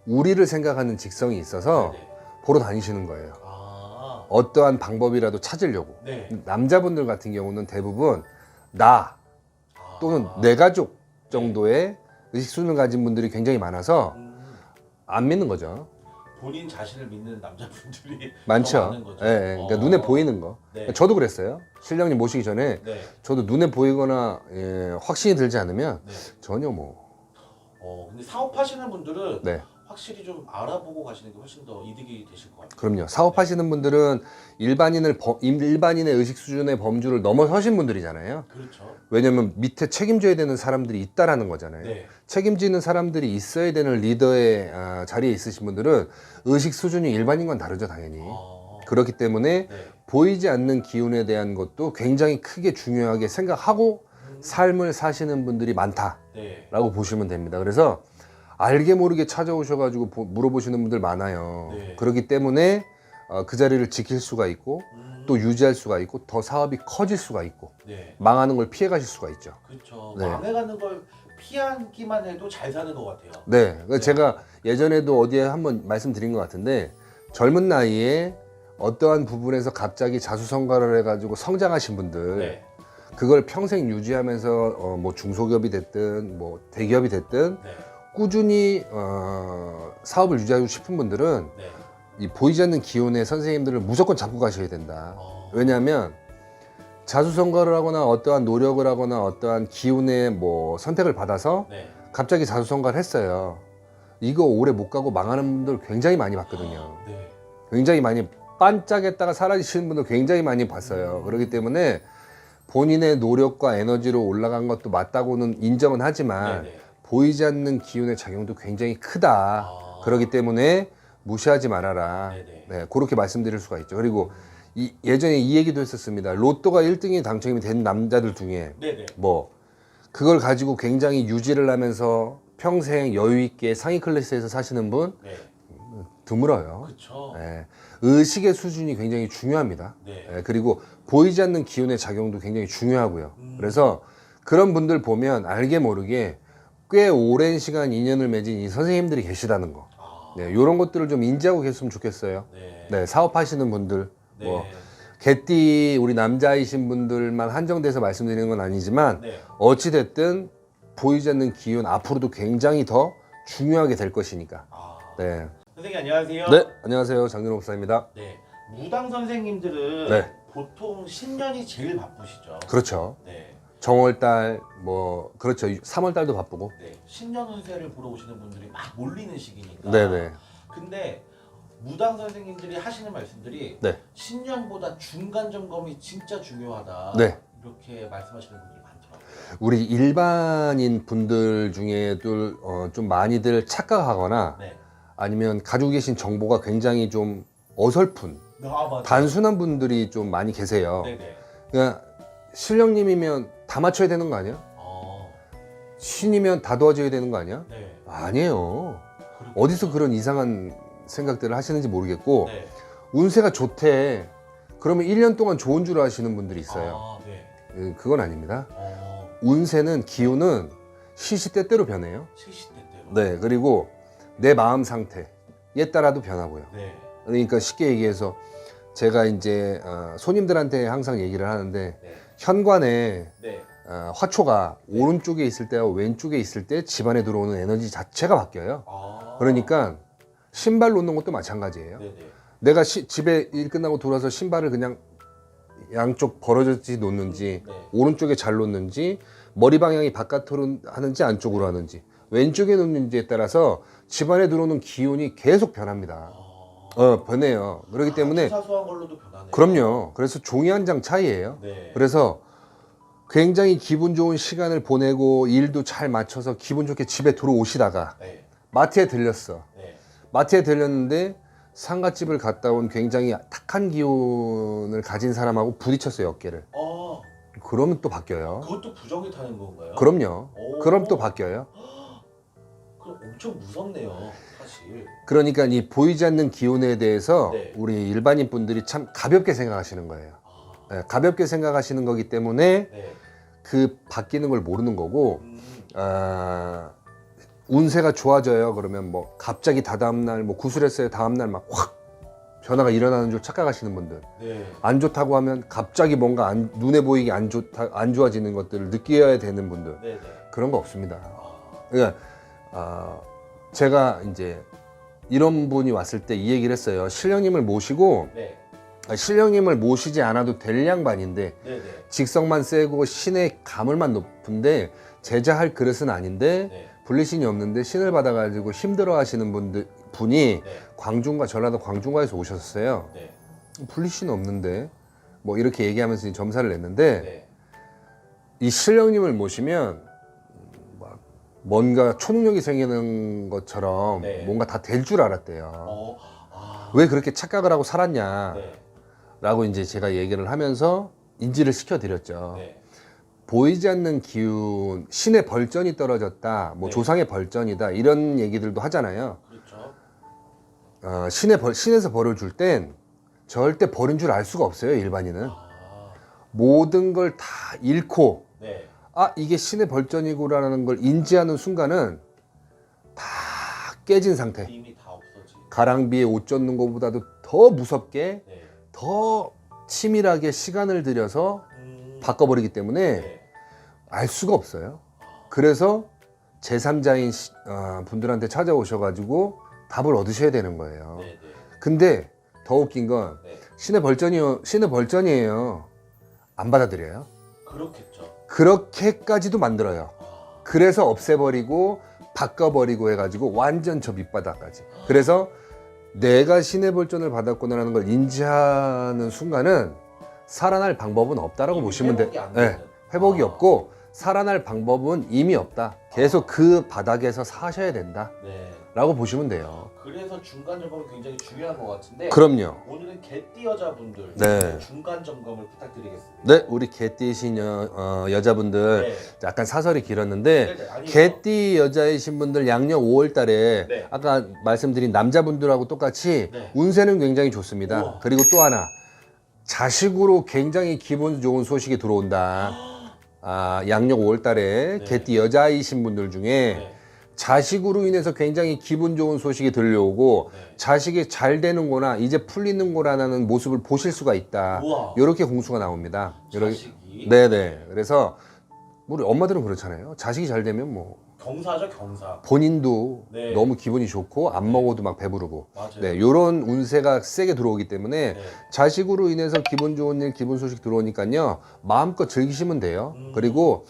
S2: 우리를 생각하는 직성이 있어서
S1: 네네.
S2: 보러 다니시는 거예요.
S1: 아.
S2: 어떠한 방법이라도 찾으려고.
S1: 네.
S2: 남자분들 같은 경우는 대부분 나
S1: 아.
S2: 또는 내 가족 정도의 의식 수준을 가진 분들이 굉장히 많아서 안 믿는 거죠.
S1: 본인 자신을 믿는 남자분들이
S2: 많죠.
S1: 더 많은 거죠.
S2: 예, 예. 그러니까 눈에 보이는 거.
S1: 네.
S2: 저도 그랬어요. 신령님 모시기 전에
S1: 네.
S2: 저도 눈에 보이거나 확신이 들지 않으면
S1: 네.
S2: 전혀 뭐.
S1: 근데 사업하시는 분들은
S2: 네.
S1: 확실히 좀 알아보고 가시는 게 훨씬 더 이득이 되실 것 같아요.
S2: 그럼요. 사업하시는 분들은 일반인의 의식 수준의 범주를 넘어서신 분들이잖아요.
S1: 그렇죠.
S2: 왜냐면 밑에 책임져야 되는 사람들이 있다라는 거잖아요.
S1: 네.
S2: 책임지는 사람들이 있어야 되는 리더의 자리에 있으신 분들은 의식 수준이 일반인과는 다르죠, 당연히. 그렇기 때문에
S1: 네.
S2: 보이지 않는 기운에 대한 것도 굉장히 크게 중요하게 생각하고 삶을 사시는 분들이 많다라고
S1: 네.
S2: 보시면 됩니다. 그래서 알게 모르게 찾아오셔가지고 물어보시는 분들 많아요.
S1: 네.
S2: 그렇기 때문에 그 자리를 지킬 수가 있고 또 유지할 수가 있고 더 사업이 커질 수가 있고
S1: 네.
S2: 망하는 걸 피해 가실 수가 있죠.
S1: 그렇죠.
S2: 네.
S1: 망해가는 걸 피하기만 해도 잘 사는 것 같아요.
S2: 네, 그래서 제가 예전에도 어디에 한번 말씀드린 것 같은데 젊은 나이에 어떠한 부분에서 갑자기 자수성가를 해가지고 성장하신 분들
S1: 네.
S2: 그걸 평생 유지하면서 뭐 중소기업이 됐든 뭐 대기업이 됐든
S1: 네.
S2: 꾸준히 사업을 유지하고 싶은 분들은
S1: 네.
S2: 이 보이지 않는 기운의 선생님들을 무조건 잡고 가셔야 된다. 왜냐하면 자수성가를 하거나 어떠한 노력을 하거나 어떠한 기운의 뭐 선택을 받아서
S1: 네.
S2: 갑자기 자수성가를 했어요. 이거 오래 못 가고 망하는 분들 굉장히 많이 봤거든요.
S1: 네.
S2: 굉장히 많이 반짝했다가 사라지시는 분들 굉장히 많이 봤어요. 그렇기 때문에 본인의 노력과 에너지로 올라간 것도 맞다고는 인정은 하지만
S1: 네네.
S2: 보이지 않는 기운의 작용도 굉장히 크다. 그렇기 때문에 무시하지 말아라.
S1: 네네.
S2: 네, 그렇게 말씀드릴 수가 있죠. 그리고 예전에 이 얘기도 했었습니다. 로또가 1등이 당첨이 된 남자들 중에
S1: 네네.
S2: 뭐 그걸 가지고 굉장히 유지를 하면서 평생 여유 있게 상위 클래스에서 사시는 분
S1: 네.
S2: 드물어요.
S1: 그렇죠.
S2: 예, 의식의 수준이 굉장히 중요합니다.
S1: 네.
S2: 예, 그리고 보이지 않는 기운의 작용도 굉장히 중요하고요. 그래서 그런 분들 보면 알게 모르게 꽤 오랜 시간 인연을 맺은 이 선생님들이 계시다는 거. 네, 이런 것들을 좀 인지하고 계셨으면 좋겠어요.
S1: 네.
S2: 네, 사업하시는 분들,
S1: 네.
S2: 뭐 개띠 우리 남자이신 분들만 한정돼서 말씀드리는 건 아니지만
S1: 네.
S2: 어찌 됐든 보이지 않는 기운 앞으로도 굉장히 더 중요하게 될 것이니까. 네.
S1: 선생님 안녕하세요.
S2: 네, 안녕하세요. 장준호 목사입니다.
S1: 네. 무당 선생님들은
S2: 네.
S1: 보통 신년이 제일 바쁘시죠.
S2: 그렇죠.
S1: 네.
S2: 정월달 뭐 그렇죠. 3월달도 바쁘고.
S1: 네. 신년 운세를 보러 오시는 분들이 막 몰리는 시기니까.
S2: 네네.
S1: 근데 무당 선생님들이 하시는 말씀들이
S2: 네.
S1: 신년보다 중간 점검이 진짜 중요하다.
S2: 네.
S1: 이렇게 말씀하시는 분들이 많더라고요.
S2: 우리 일반인 분들 중에도 좀 많이들 착각하거나
S1: 네.
S2: 아니면 가지고 계신 정보가 굉장히 좀 어설픈
S1: 맞아요.
S2: 단순한 분들이 좀 많이 계세요.
S1: 네네.
S2: 그러니까 신령님이면 다 맞춰야 되는 거 아니야? 신이면 다 도와줘야 되는 거 아니야?
S1: 네.
S2: 아니에요.
S1: 그렇구나.
S2: 어디서 그런 이상한 생각들을 하시는지 모르겠고
S1: 네.
S2: 운세가 좋대. 그러면 1년 동안 좋은 줄 아시는 분들이 있어요.
S1: 네.
S2: 그건 아닙니다.
S1: 어.
S2: 운세는 기운은 시시때때로 변해요.
S1: 시시때때로.
S2: 네, 그리고 내 마음 상태에 따라도 변하고요.
S1: 네.
S2: 그러니까 쉽게 얘기해서 제가 이제 손님들한테 항상 얘기를 하는데
S1: 네.
S2: 현관에
S1: 네.
S2: 화초가 오른쪽에 있을 때와 왼쪽에 있을 때 집안에 들어오는 에너지 자체가 바뀌어요.
S1: 아.
S2: 그러니까 신발 놓는 것도 마찬가지예요.
S1: 네네.
S2: 내가 집에 일 끝나고 돌아서 신발을 그냥 양쪽 벌어졌지 놓는지
S1: 네.
S2: 오른쪽에 잘 놓는지 머리 방향이 바깥으로 하는지 안쪽으로 하는지 왼쪽에 놓는지에 따라서 집안에 들어오는 기운이 계속 변합니다. 변해요. 그렇기 때문에
S1: 사소한 걸로도 변하네요.
S2: 그럼요. 그래서 종이 한 장 차이예요.
S1: 네.
S2: 그래서 굉장히 기분 좋은 시간을 보내고 일도 잘 맞춰서 기분 좋게 집에 들어오시다가
S1: 네.
S2: 마트에 들렸어.
S1: 네.
S2: 마트에 들렸는데 상갓집을 갔다 온 굉장히 탁한 기운을 가진 사람하고 부딪혔어요, 어깨를. 그러면 또 바뀌어요.
S1: 그것도 부정이 타는 건가요?
S2: 그럼요.
S1: 오.
S2: 그럼 또 바뀌어요.
S1: 그럼 엄청 무섭네요, 사실.
S2: 그러니까 이 보이지 않는 기운에 대해서
S1: 네.
S2: 우리 일반인 분들이 참 가볍게 생각하시는 거예요.
S1: 아.
S2: 네, 가볍게 생각하시는 거기 때문에
S1: 네.
S2: 그 바뀌는 걸 모르는 거고,
S1: 음.
S2: 운세가 좋아져요. 그러면 뭐 갑자기 다다음날 뭐 구슬했어요. 다음날 막 확 변화가 일어나는 줄 착각하시는 분들.
S1: 네.
S2: 안 좋다고 하면 갑자기 뭔가 눈에 보이게 안 좋아지는 것들을 느껴야 되는 분들.
S1: 네네.
S2: 그런 거 없습니다.
S1: 아.
S2: 그러니까 제가 이제 이런 분이 왔을 때 이 얘기를 했어요. 신령님을 모시고
S1: 네.
S2: 신령님을 모시지 않아도 될 양반인데
S1: 네네.
S2: 직성만 세고 신의 가물만 높은데 제자할 그릇은 아닌데
S1: 네.
S2: 분리신이 없는데 신을 받아가지고 힘들어하시는 분이
S1: 네.
S2: 광중과 전라도 광중과에서 오셨어요.
S1: 네.
S2: 분리신 없는데 뭐 이렇게 얘기하면서 이제 점사를 냈는데
S1: 네.
S2: 이 신령님을 모시면 막 뭔가 초능력이 생기는 것처럼
S1: 네.
S2: 뭔가 다 될 줄 알았대요.
S1: 아.
S2: 왜 그렇게 착각을 하고 살았냐?
S1: 네.
S2: 라고 이제 제가 얘기를 하면서 인지를 시켜드렸죠.
S1: 네.
S2: 보이지 않는 기운, 신의 벌전이 떨어졌다, 뭐
S1: 네.
S2: 조상의 벌전이다, 이런 얘기들도 하잖아요.
S1: 그렇죠.
S2: 신에서 벌을 줄 땐 절대 벌인 줄 알 수가 없어요, 일반인은.
S1: 아.
S2: 모든 걸 다 잃고,
S1: 네.
S2: 이게 신의 벌전이구라는 걸 인지하는 순간은 다 깨진 상태.
S1: 힘이 다 없어지.
S2: 가랑비에 옷 젖는 것보다도 더 무섭게,
S1: 네.
S2: 더 치밀하게 시간을 들여서 바꿔버리기 때문에
S1: 네.
S2: 알 수가 없어요. 그래서 제3자인 분들한테 찾아오셔가지고 답을 얻으셔야 되는 거예요.
S1: 네. 네.
S2: 근데 더 웃긴 건
S1: 네.
S2: 신의 벌전이에요. 안 받아들여요.
S1: 그렇겠죠.
S2: 그렇게까지도 만들어요.
S1: 아.
S2: 그래서 없애버리고 바꿔버리고 해가지고 완전 저 밑바닥까지. 그래서 내가 신의 벌전을 받았구나라는 걸 인지하는 순간은 살아날 방법은 없다라고 보시면 돼요.
S1: 회복이 안
S2: 네,
S1: 되는.
S2: 회복이
S1: 아.
S2: 없고 살아날 방법은 이미 없다. 계속 그 바닥에서 사셔야 된다.
S1: 네.
S2: 라고 보시면 돼요.
S1: 그래서 중간 점검이 굉장히 중요한 것 같은데.
S2: 그럼요.
S1: 오늘은 개띠 여자분들
S2: 네.
S1: 중간 점검을 부탁드리겠습니다.
S2: 네, 우리 개띠신 여자분들
S1: 네.
S2: 약간 사설이 길었는데
S1: 네, 아니요.
S2: 개띠 여자이신 분들 양력 5월 달에
S1: 네.
S2: 아까 말씀드린 남자분들하고 똑같이
S1: 네.
S2: 운세는 굉장히 좋습니다.
S1: 우와.
S2: 그리고 또 하나 자식으로 굉장히 기분 좋은 소식이 들어온다. 양력 5월 달에
S1: 네.
S2: 개띠 여자이신 분들 중에
S1: 네.
S2: 자식으로 인해서 굉장히 기분 좋은 소식이 들려오고
S1: 네.
S2: 자식이 잘 되는구나 이제 풀리는구나라는 모습을 보실 수가 있다.
S1: 우와.
S2: 이렇게 공수가 나옵니다. 요렇게-
S1: 자식이
S2: 네네. 그래서 우리 엄마들은 그렇잖아요. 자식이 잘 되면 뭐
S1: 경사죠, 경사.
S2: 본인도
S1: 네.
S2: 너무 기분이 좋고 안 먹어도 막 배부르고.
S1: 맞아요.
S2: 네, 요런 운세가 세게 들어오기 때문에
S1: 네.
S2: 자식으로 인해서 기분 좋은 일, 기분 소식 들어오니까요. 마음껏 즐기시면 돼요. 그리고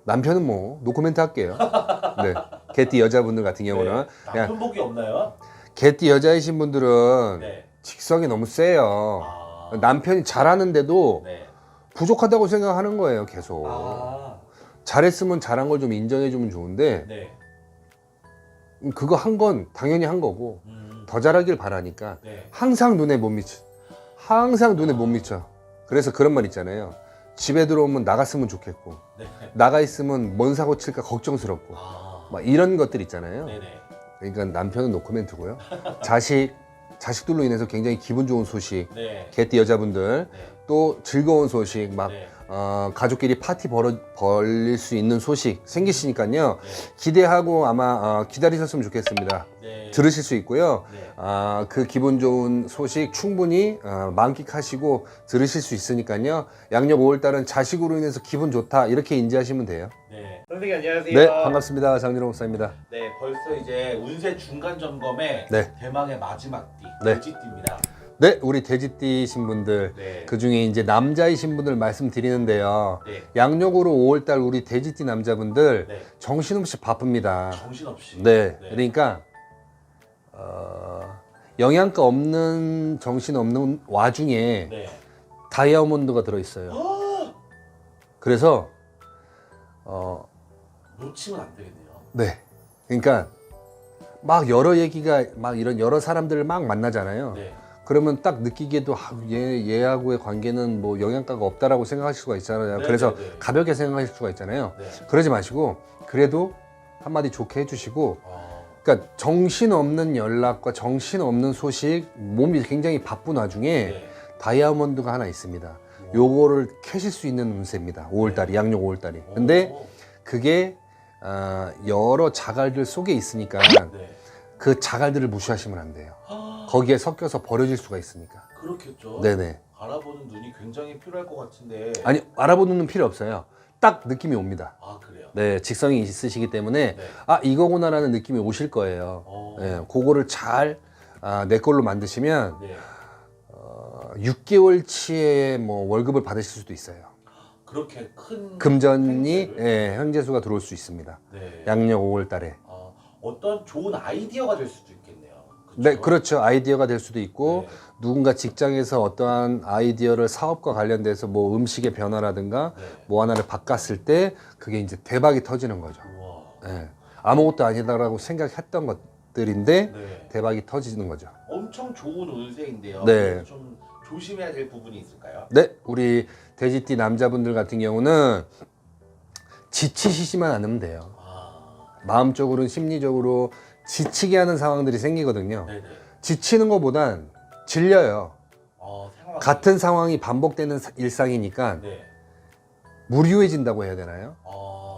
S2: 남편은 뭐 노코멘트 할게요. 네. 개띠 여자분들 같은 경우는
S1: 네.
S2: 그냥
S1: 남편복이 없나요?
S2: 개띠 여자이신 분들은
S1: 네.
S2: 직성이 너무 세요.
S1: 아.
S2: 남편이 잘하는데도
S1: 네.
S2: 부족하다고 생각하는 거예요, 계속.
S1: 아.
S2: 잘했으면 잘한 걸 좀 인정해주면 좋은데
S1: 네.
S2: 그거 한 건 당연히 한 거고 더 잘하길 바라니까
S1: 네.
S2: 항상 눈에 못 미쳐. 항상 눈에 못 미쳐. 그래서 그런 말 있잖아요. 집에 들어오면 나갔으면 좋겠고
S1: 네.
S2: 나가 있으면 뭔 사고 칠까 걱정스럽고
S1: 아.
S2: 막 이런 것들 있잖아요.
S1: 네네.
S2: 그러니까 남편은 노코멘트고요. 자식들로 인해서 굉장히 기분 좋은 소식,
S1: 네.
S2: 개띠 여자분들
S1: 네.
S2: 또 즐거운 소식 막
S1: 네.
S2: 가족끼리 파티 벌릴 수 있는 소식 생기시니까요.
S1: 네.
S2: 기대하고 아마 기다리셨으면 좋겠습니다.
S1: 네.
S2: 들으실 수 있고요.
S1: 네.
S2: 그 기분 좋은 소식 충분히 만끽하시고 들으실 수 있으니까요. 양력 5월달은 자식으로 인해서 기분 좋다 이렇게 인지하시면 돼요.
S1: 네. 선생님 안녕하세요.
S2: 네, 반갑습니다. 장진호 목사입니다.
S1: 네, 벌써 이제 운세 중간 점검의
S2: 네.
S1: 대망의 마지막 띠,
S2: 네.
S1: 돼지띠입니다.
S2: 네, 우리 돼지띠신 분들,
S1: 네.
S2: 그 중에 이제 남자이신 분들 말씀드리는데요.
S1: 네.
S2: 양력으로 5월달 우리 돼지띠 남자분들
S1: 네.
S2: 정신없이 바쁩니다.
S1: 정신없이.
S2: 네,
S1: 네.
S2: 그러니까 영양가 없는 정신 없는 와중에
S1: 네.
S2: 다이아몬드가 들어있어요. 그래서
S1: 놓치면 안 되겠네요.
S2: 네, 그러니까 막 여러 얘기가 막 이런 여러 사람들을 막 만나잖아요.
S1: 네.
S2: 그러면 딱 느끼기에도 얘하고의 관계는 뭐 영양가가 없다라고 생각하실 수가 있잖아요.
S1: 네,
S2: 그래서
S1: 네, 네.
S2: 가볍게 생각하실 수가 있잖아요.
S1: 네.
S2: 그러지 마시고 그래도 한마디 좋게 해주시고,
S1: 어,
S2: 그러니까 정신없는 연락과 정신없는 소식, 몸이 굉장히 바쁜 와중에
S1: 네.
S2: 다이아몬드가 하나 있습니다. 요거를 캐실 수 있는 운세입니다. 5월달이, 양력 5월달이. 근데
S1: 오.
S2: 그게 여러 자갈들 속에 있으니까
S1: 네.
S2: 그 자갈들을 무시하시면 안 돼요. 거기에 섞여서 버려질 수가 있으니까.
S1: 그렇겠죠.
S2: 네네.
S1: 알아보는 눈이 굉장히 필요할 것 같은데.
S2: 아니, 알아보는 눈 필요 없어요. 딱 느낌이 옵니다.
S1: 아, 그래요.
S2: 네, 직성이 있으시기 때문에
S1: 네.
S2: 아, 이거구나라는 느낌이 오실 거예요.
S1: 어.
S2: 네, 그거를 잘 내 걸로 만드시면
S1: 네.
S2: 6개월치의 뭐 월급을 받으실 수도 있어요.
S1: 그렇게 큰
S2: 금전이
S1: 횡재를.
S2: 예, 현재수가 들어올 수 있습니다.
S1: 네.
S2: 양력 5월 달에.
S1: 어떤 좋은 아이디어가 될 수도 있겠네요. 그쵸?
S2: 네, 그렇죠. 아이디어가 될 수도 있고
S1: 네.
S2: 누군가 직장에서 어떠한 아이디어를 사업과 관련돼서 뭐 음식의 변화라든가
S1: 네.
S2: 뭐 하나를 바꿨을 때 그게 이제 대박이 터지는 거죠.
S1: 우와.
S2: 예. 아무것도 아니다라고 생각했던 것들인데
S1: 네.
S2: 대박이 터지는 거죠.
S1: 엄청 좋은 운세인데요.
S2: 네.
S1: 그래서 좀 조심해야 될 부분이 있을까요?
S2: 네, 우리 돼지띠 남자분들 같은 경우는 지치시지만 않으면 돼요.
S1: 아,
S2: 마음적으로는 심리적으로 지치게 하는 상황들이 생기거든요.
S1: 네네.
S2: 지치는 것보단 질려요.
S1: 생활.
S2: 같은 상황이 반복되는 일상이니까
S1: 네.
S2: 무료해진다고 해야 되나요?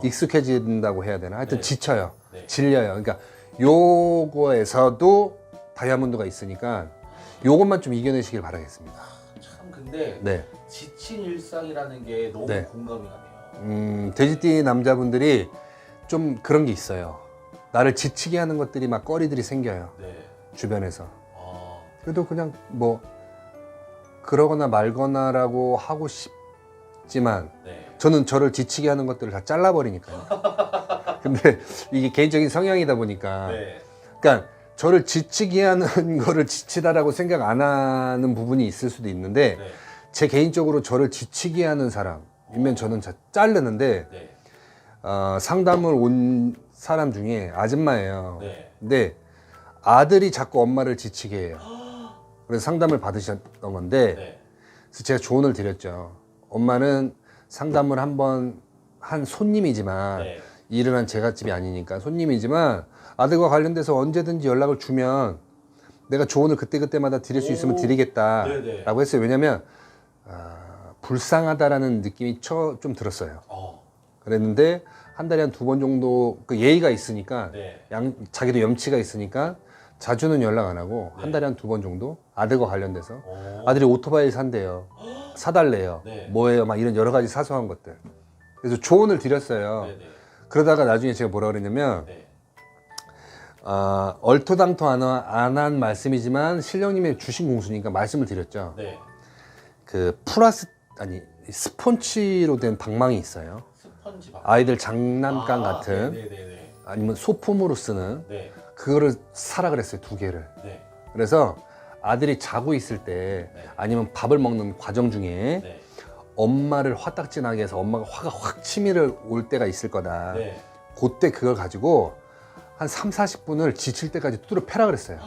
S1: 익숙해진다고
S2: 해야 되나? 하여튼
S1: 네.
S2: 지쳐요.
S1: 네.
S2: 질려요. 그러니까 요거에서도 다이아몬드가 있으니까 요것만 좀 이겨내시길 바라겠습니다.
S1: 참 근데
S2: 네.
S1: 지친 일상이라는 게 너무
S2: 네.
S1: 공감이 가네요.
S2: 돼지띠 남자분들이 좀 그런 게 있어요. 나를 지치게 하는 것들이 막 거리들이 생겨요.
S1: 네.
S2: 주변에서.
S1: 아,
S2: 그래도 그냥 뭐 그러거나 말거나라고 하고 싶지만
S1: 네.
S2: 저는 저를 지치게 하는 것들을 다 잘라버리니까요. 근데 이게 개인적인 성향이다 보니까
S1: 네.
S2: 그러니까 저를 지치게 하는 거를 지치다라고 생각 안 하는 부분이 있을 수도 있는데
S1: 네.
S2: 제 개인적으로 저를 지치게 하는 사람이면 저는 자르는데
S1: 네.
S2: 상담을 온 사람 중에 아줌마예요.
S1: 네.
S2: 근데 아들이 자꾸 엄마를 지치게 해요. 그래서 상담을 받으셨던 건데
S1: 네.
S2: 그래서 제가 조언을 드렸죠. 엄마는 상담을 한번 한 손님이지만
S1: 네.
S2: 일을 한 제갓집이 아니니까 손님이지만 아들과 관련돼서 언제든지 연락을 주면 내가 조언을 그때그때마다 드릴 수 있으면
S1: 오.
S2: 드리겠다라고 했어요. 왜냐면 불쌍하다라는 느낌이 좀 들었어요. 그랬는데 한 달에 한 2번 정도 그 예의가 있으니까
S1: 네.
S2: 자기도 염치가 있으니까 자주는 연락 안 하고
S1: 네.
S2: 한 달에 한 2번 정도 아들과 관련돼서
S1: 오.
S2: 아들이 오토바이 산대요. 사달래요.
S1: 네.
S2: 뭐예요? 막 이런 여러 가지 사소한 것들. 그래서 조언을 드렸어요.
S1: 네. 네.
S2: 그러다가 나중에 제가 뭐라 그랬냐면
S1: 네.
S2: 얼토당토 안 한 말씀이지만 신령님의 주신 공수니까 말씀을 드렸죠.
S1: 네.
S2: 그 스펀지로 된 방망이 있어요.
S1: 스펀지 방.
S2: 아이들 장난감 같은
S1: 네네네.
S2: 아니면 소품으로 쓰는
S1: 네.
S2: 그거를 사라 그랬어요. 2개를.
S1: 네.
S2: 그래서 아들이 자고 있을 때
S1: 네.
S2: 아니면 밥을 먹는 과정 중에
S1: 네.
S2: 엄마를 화딱지나게 해서 엄마가 화가 확 치밀어 올 때가 있을 거다.
S1: 네.
S2: 그때 그걸 가지고 한 3, 40분을 지칠 때까지 두드려 패라 그랬어요.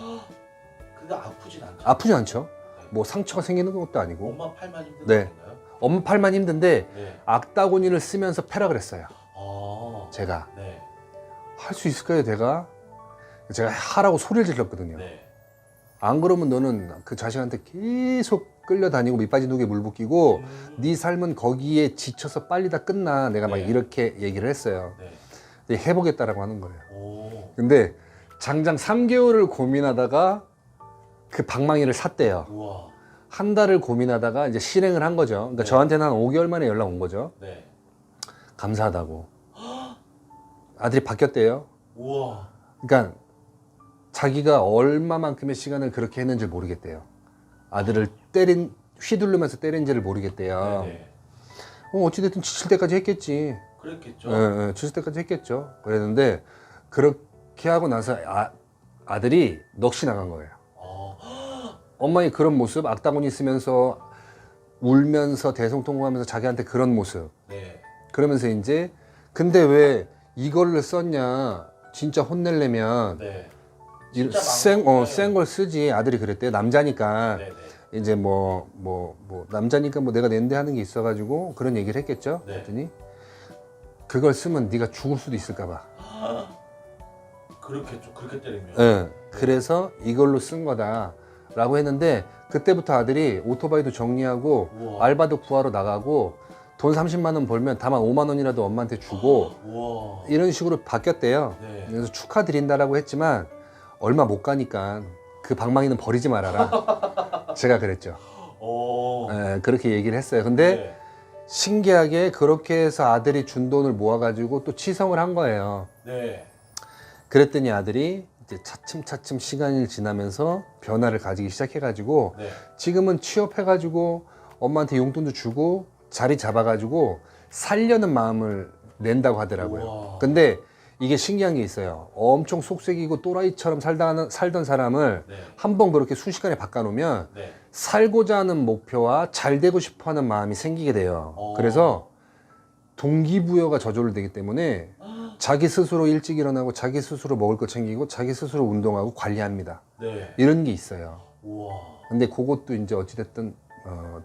S1: 근데 아프진 않죠.
S2: 아프지 않죠? 뭐 상처가 생기는 것도 아니고.
S1: 엄마 팔만 힘든
S2: 네.
S1: 건가요?
S2: 엄마 팔만 힘든데
S1: 네.
S2: 악다구니를 쓰면서 패라 그랬어요.
S1: 아.
S2: 제가.
S1: 네.
S2: 할 수 있을까요, 내가? 제가 하라고 소리를 질렀거든요.
S1: 네.
S2: 안 그러면 너는 그 자식한테 계속 끌려다니고 밑빠진 독에 물 붓기고 네 삶은 거기에 지쳐서 빨리 다 끝나. 내가 막
S1: 네.
S2: 이렇게 얘기를 했어요.
S1: 네.
S2: 근데 해보겠다라고 하는 거예요.
S1: 오.
S2: 근데 장장 3개월을 고민하다가 그 방망이를 샀대요.
S1: 우와.
S2: 한 달을 고민하다가 이제 실행을 한 거죠. 그러니까
S1: 네.
S2: 저한테는 한 5개월 만에 연락 온 거죠.
S1: 네.
S2: 감사하다고. 아들이 바뀌었대요.
S1: 우와.
S2: 그러니까 자기가 얼마만큼의 시간을 그렇게 했는지 모르겠대요. 아들을 휘두르면서 때린지를 모르겠대요.
S1: 네네.
S2: 어찌됐든 지칠 때까지 했겠지.
S1: 그랬겠죠.
S2: 예, 지칠 때까지 했겠죠. 그랬는데 그렇게 하고 나서 아들이 넋이 나간 거예요. 엄마의 그런 모습, 악다구니 쓰면서 울면서 대성통곡하면서 자기한테 그런 모습.
S1: 네.
S2: 그러면서 이제 근데 왜 이걸로 썼냐? 진짜 혼내려면
S1: 네.
S2: 진짜
S1: 진짜
S2: 센 걸 쓰지. 아들이 그랬대요. 남자니까.
S1: 네네.
S2: 이제 남자니까 뭐 내가 낸데 하는 게 있어가지고 그런 얘기를 했겠죠.
S1: 네.
S2: 그랬더니 그걸 쓰면 네가 죽을 수도 있을까봐.
S1: 그렇겠죠. 그렇게 때리면.
S2: 예. 그래서 이걸로 쓴 거다라고 했는데 그때부터 아들이 오토바이도 정리하고
S1: 우와.
S2: 알바도 구하러 나가고 돈 30만 원 벌면 다만 5만 원이라도 엄마한테 주고
S1: 우와.
S2: 이런 식으로 바뀌었대요.
S1: 네.
S2: 그래서 축하드린다라고 했지만 얼마 못 가니까 그 방망이는 버리지 말아라. 제가 그랬죠.
S1: 오.
S2: 예, 그렇게 얘기를 했어요. 근데
S1: 네.
S2: 신기하게 그렇게 해서 아들이 준 돈을 모아가지고 또 치성을 한 거예요.
S1: 네.
S2: 그랬더니 아들이 이제 차츰차츰 시간이 지나면서 변화를 가지기 시작해가지고
S1: 네.
S2: 지금은 취업해가지고 엄마한테 용돈도 주고 자리 잡아가지고 살려는 마음을 낸다고 하더라고요.
S1: 우와.
S2: 근데 이게 신기한 게 있어요. 엄청 속색이고 또라이처럼 살던 사람을
S1: 네.
S2: 한 번 그렇게 순식간에 바꿔놓으면
S1: 네.
S2: 살고자 하는 목표와 잘 되고 싶어 하는 마음이 생기게 돼요. 그래서 동기부여가 저절로 되기 때문에 자기 스스로 일찍 일어나고 자기 스스로 먹을 거 챙기고 자기 스스로 운동하고 관리합니다.
S1: 네.
S2: 이런 게 있어요.
S1: 우와.
S2: 근데 그것도 이제 어찌됐든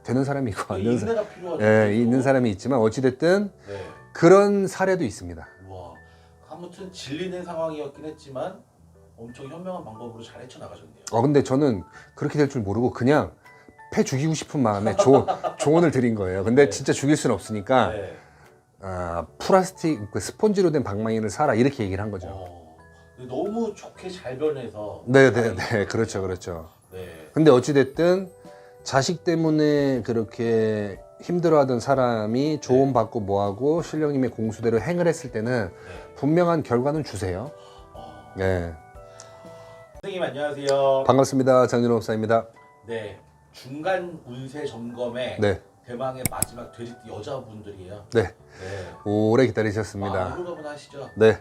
S2: 되는 사람이 있고 안 되는 사람,
S1: 인내가 필요하죠.
S2: 예, 있는 사람이 있지만 어찌됐든
S1: 네.
S2: 그런 사례도 있습니다.
S1: 우와. 아무튼 질리는 상황이었긴 했지만 엄청 현명한 방법으로 잘 헤쳐나가셨네요.
S2: 근데 저는 그렇게 될 줄 모르고 그냥 패 죽이고 싶은 마음에 조언을 드린 거예요. 근데
S1: 네.
S2: 진짜 죽일 수는 없으니까
S1: 네.
S2: 플라스틱 그 스펀지로 된 방망이를 사라 이렇게 얘기를 한 거죠.
S1: 근데 너무 좋게 잘 변해서.
S2: 네네네, 그렇죠, 그렇죠.
S1: 네.
S2: 근데 어찌됐든 자식 때문에 그렇게 힘들어하던 사람이 조언받고 뭐하고 신령님의 공수대로 행을 했을 때는
S1: 네.
S2: 분명한 결과는 주세요.
S1: 어.
S2: 네.
S1: 선생님 안녕하세요.
S2: 반갑습니다. 장윤호 목사입니다.
S1: 네. 중간 운세 점검에
S2: 네.
S1: 대망의 마지막 돼지띠 여자분들이에요.
S2: 네.
S1: 네.
S2: 오래 기다리셨습니다.
S1: 호로가분 하시죠?
S2: 네.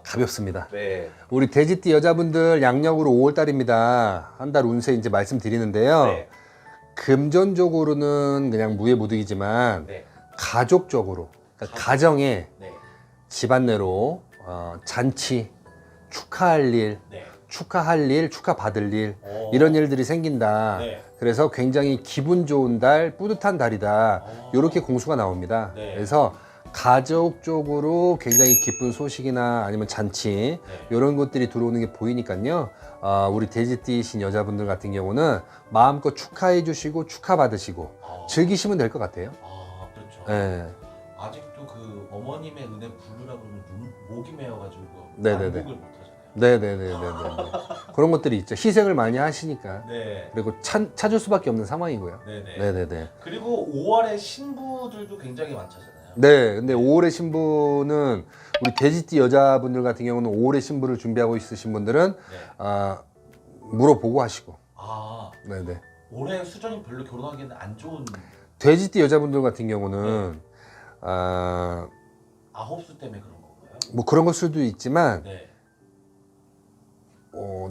S2: 가볍습니다.
S1: 네.
S2: 우리 돼지띠 여자분들 양력으로 5월달입니다. 한 달 운세 이제 말씀드리는데요.
S1: 네.
S2: 금전적으로는 그냥 무예무득이지만
S1: 네.
S2: 가족적으로, 그러니까 가정에
S1: 네.
S2: 집안 내로 잔치, 축하할 일,
S1: 네.
S2: 축하받을 일
S1: 오.
S2: 이런 일들이 생긴다.
S1: 네.
S2: 그래서 굉장히 기분 좋은 달, 뿌듯한 달이다. 이렇게 공수가 나옵니다.
S1: 네.
S2: 그래서 가족적으로 굉장히 기쁜 소식이나 아니면 잔치
S1: 네.
S2: 이런 것들이 들어오는 게 보이니까요. 우리 돼지띠이신 여자분들 같은 경우는 마음껏 축하해 주시고 축하받으시고 즐기시면 될 것 같아요.
S1: 그렇죠.
S2: 네.
S1: 아직도 그 어머님의 은혜 부르라 그러면 목이 메어가지고
S2: 네네네.
S1: 안목을 못 하잖아요.
S2: 네네네네. 그런 것들이 있죠. 희생을 많이 하시니까.
S1: 네.
S2: 그리고 찾을 수밖에 없는 상황이고요.
S1: 네네.
S2: 네네네.
S1: 그리고 5월에 신부들도 굉장히 많잖아요.
S2: 네, 근데 5월의 신부는 우리 돼지띠 여자분들 같은 경우는 5월의 신부를 준비하고 있으신 분들은
S1: 네.
S2: 물어보고 하시고.
S1: 아,
S2: 네네.
S1: 올해 수정이 별로 결혼하기에는 안 좋은
S2: 돼지띠 여자분들 같은 경우는
S1: 아홉수 때문에 그런 건가요?
S2: 뭐 그런 걸 수도 있지만
S1: 네.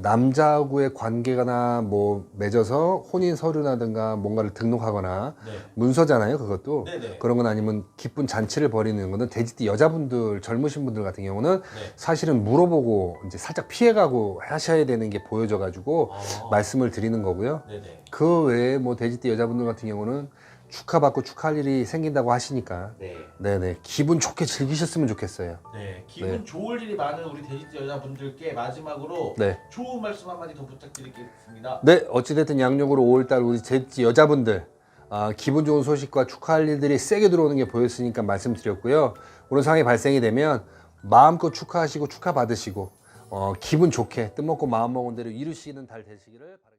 S2: 남자하고의 관계나 뭐 맺어서 혼인 서류라든가 뭔가를 등록하거나
S1: 네.
S2: 문서잖아요, 그것도.
S1: 네네.
S2: 그런 건 아니면 기쁜 잔치를 벌이는 거는 돼지띠 여자분들, 젊으신 분들 같은 경우는
S1: 네.
S2: 사실은 물어보고 이제 살짝 피해가고 하셔야 되는 게 보여져가지고 말씀을 드리는 거고요.
S1: 네네.
S2: 그 외에 뭐 돼지띠 여자분들 같은 경우는 축하받고 축하할 일이 생긴다고 하시니까
S1: 네.
S2: 네네 기분 좋게 즐기셨으면 좋겠어요.
S1: 네. 기분
S2: 네.
S1: 좋을 일이 많은 우리 돼지띠 여자분들께 마지막으로
S2: 네.
S1: 좋은 말씀 한마디 더 부탁드리겠습니다.
S2: 네, 어찌됐든 양력으로 5월달 우리 제지 여자분들 기분 좋은 소식과 축하할 일들이 세게 들어오는 게 보였으니까 말씀드렸고요. 그런 상황이 발생이 되면 마음껏 축하하시고 축하받으시고 기분 좋게 뜻먹고 마음먹은 대로 이루시는 달 되시기를 바랍니다.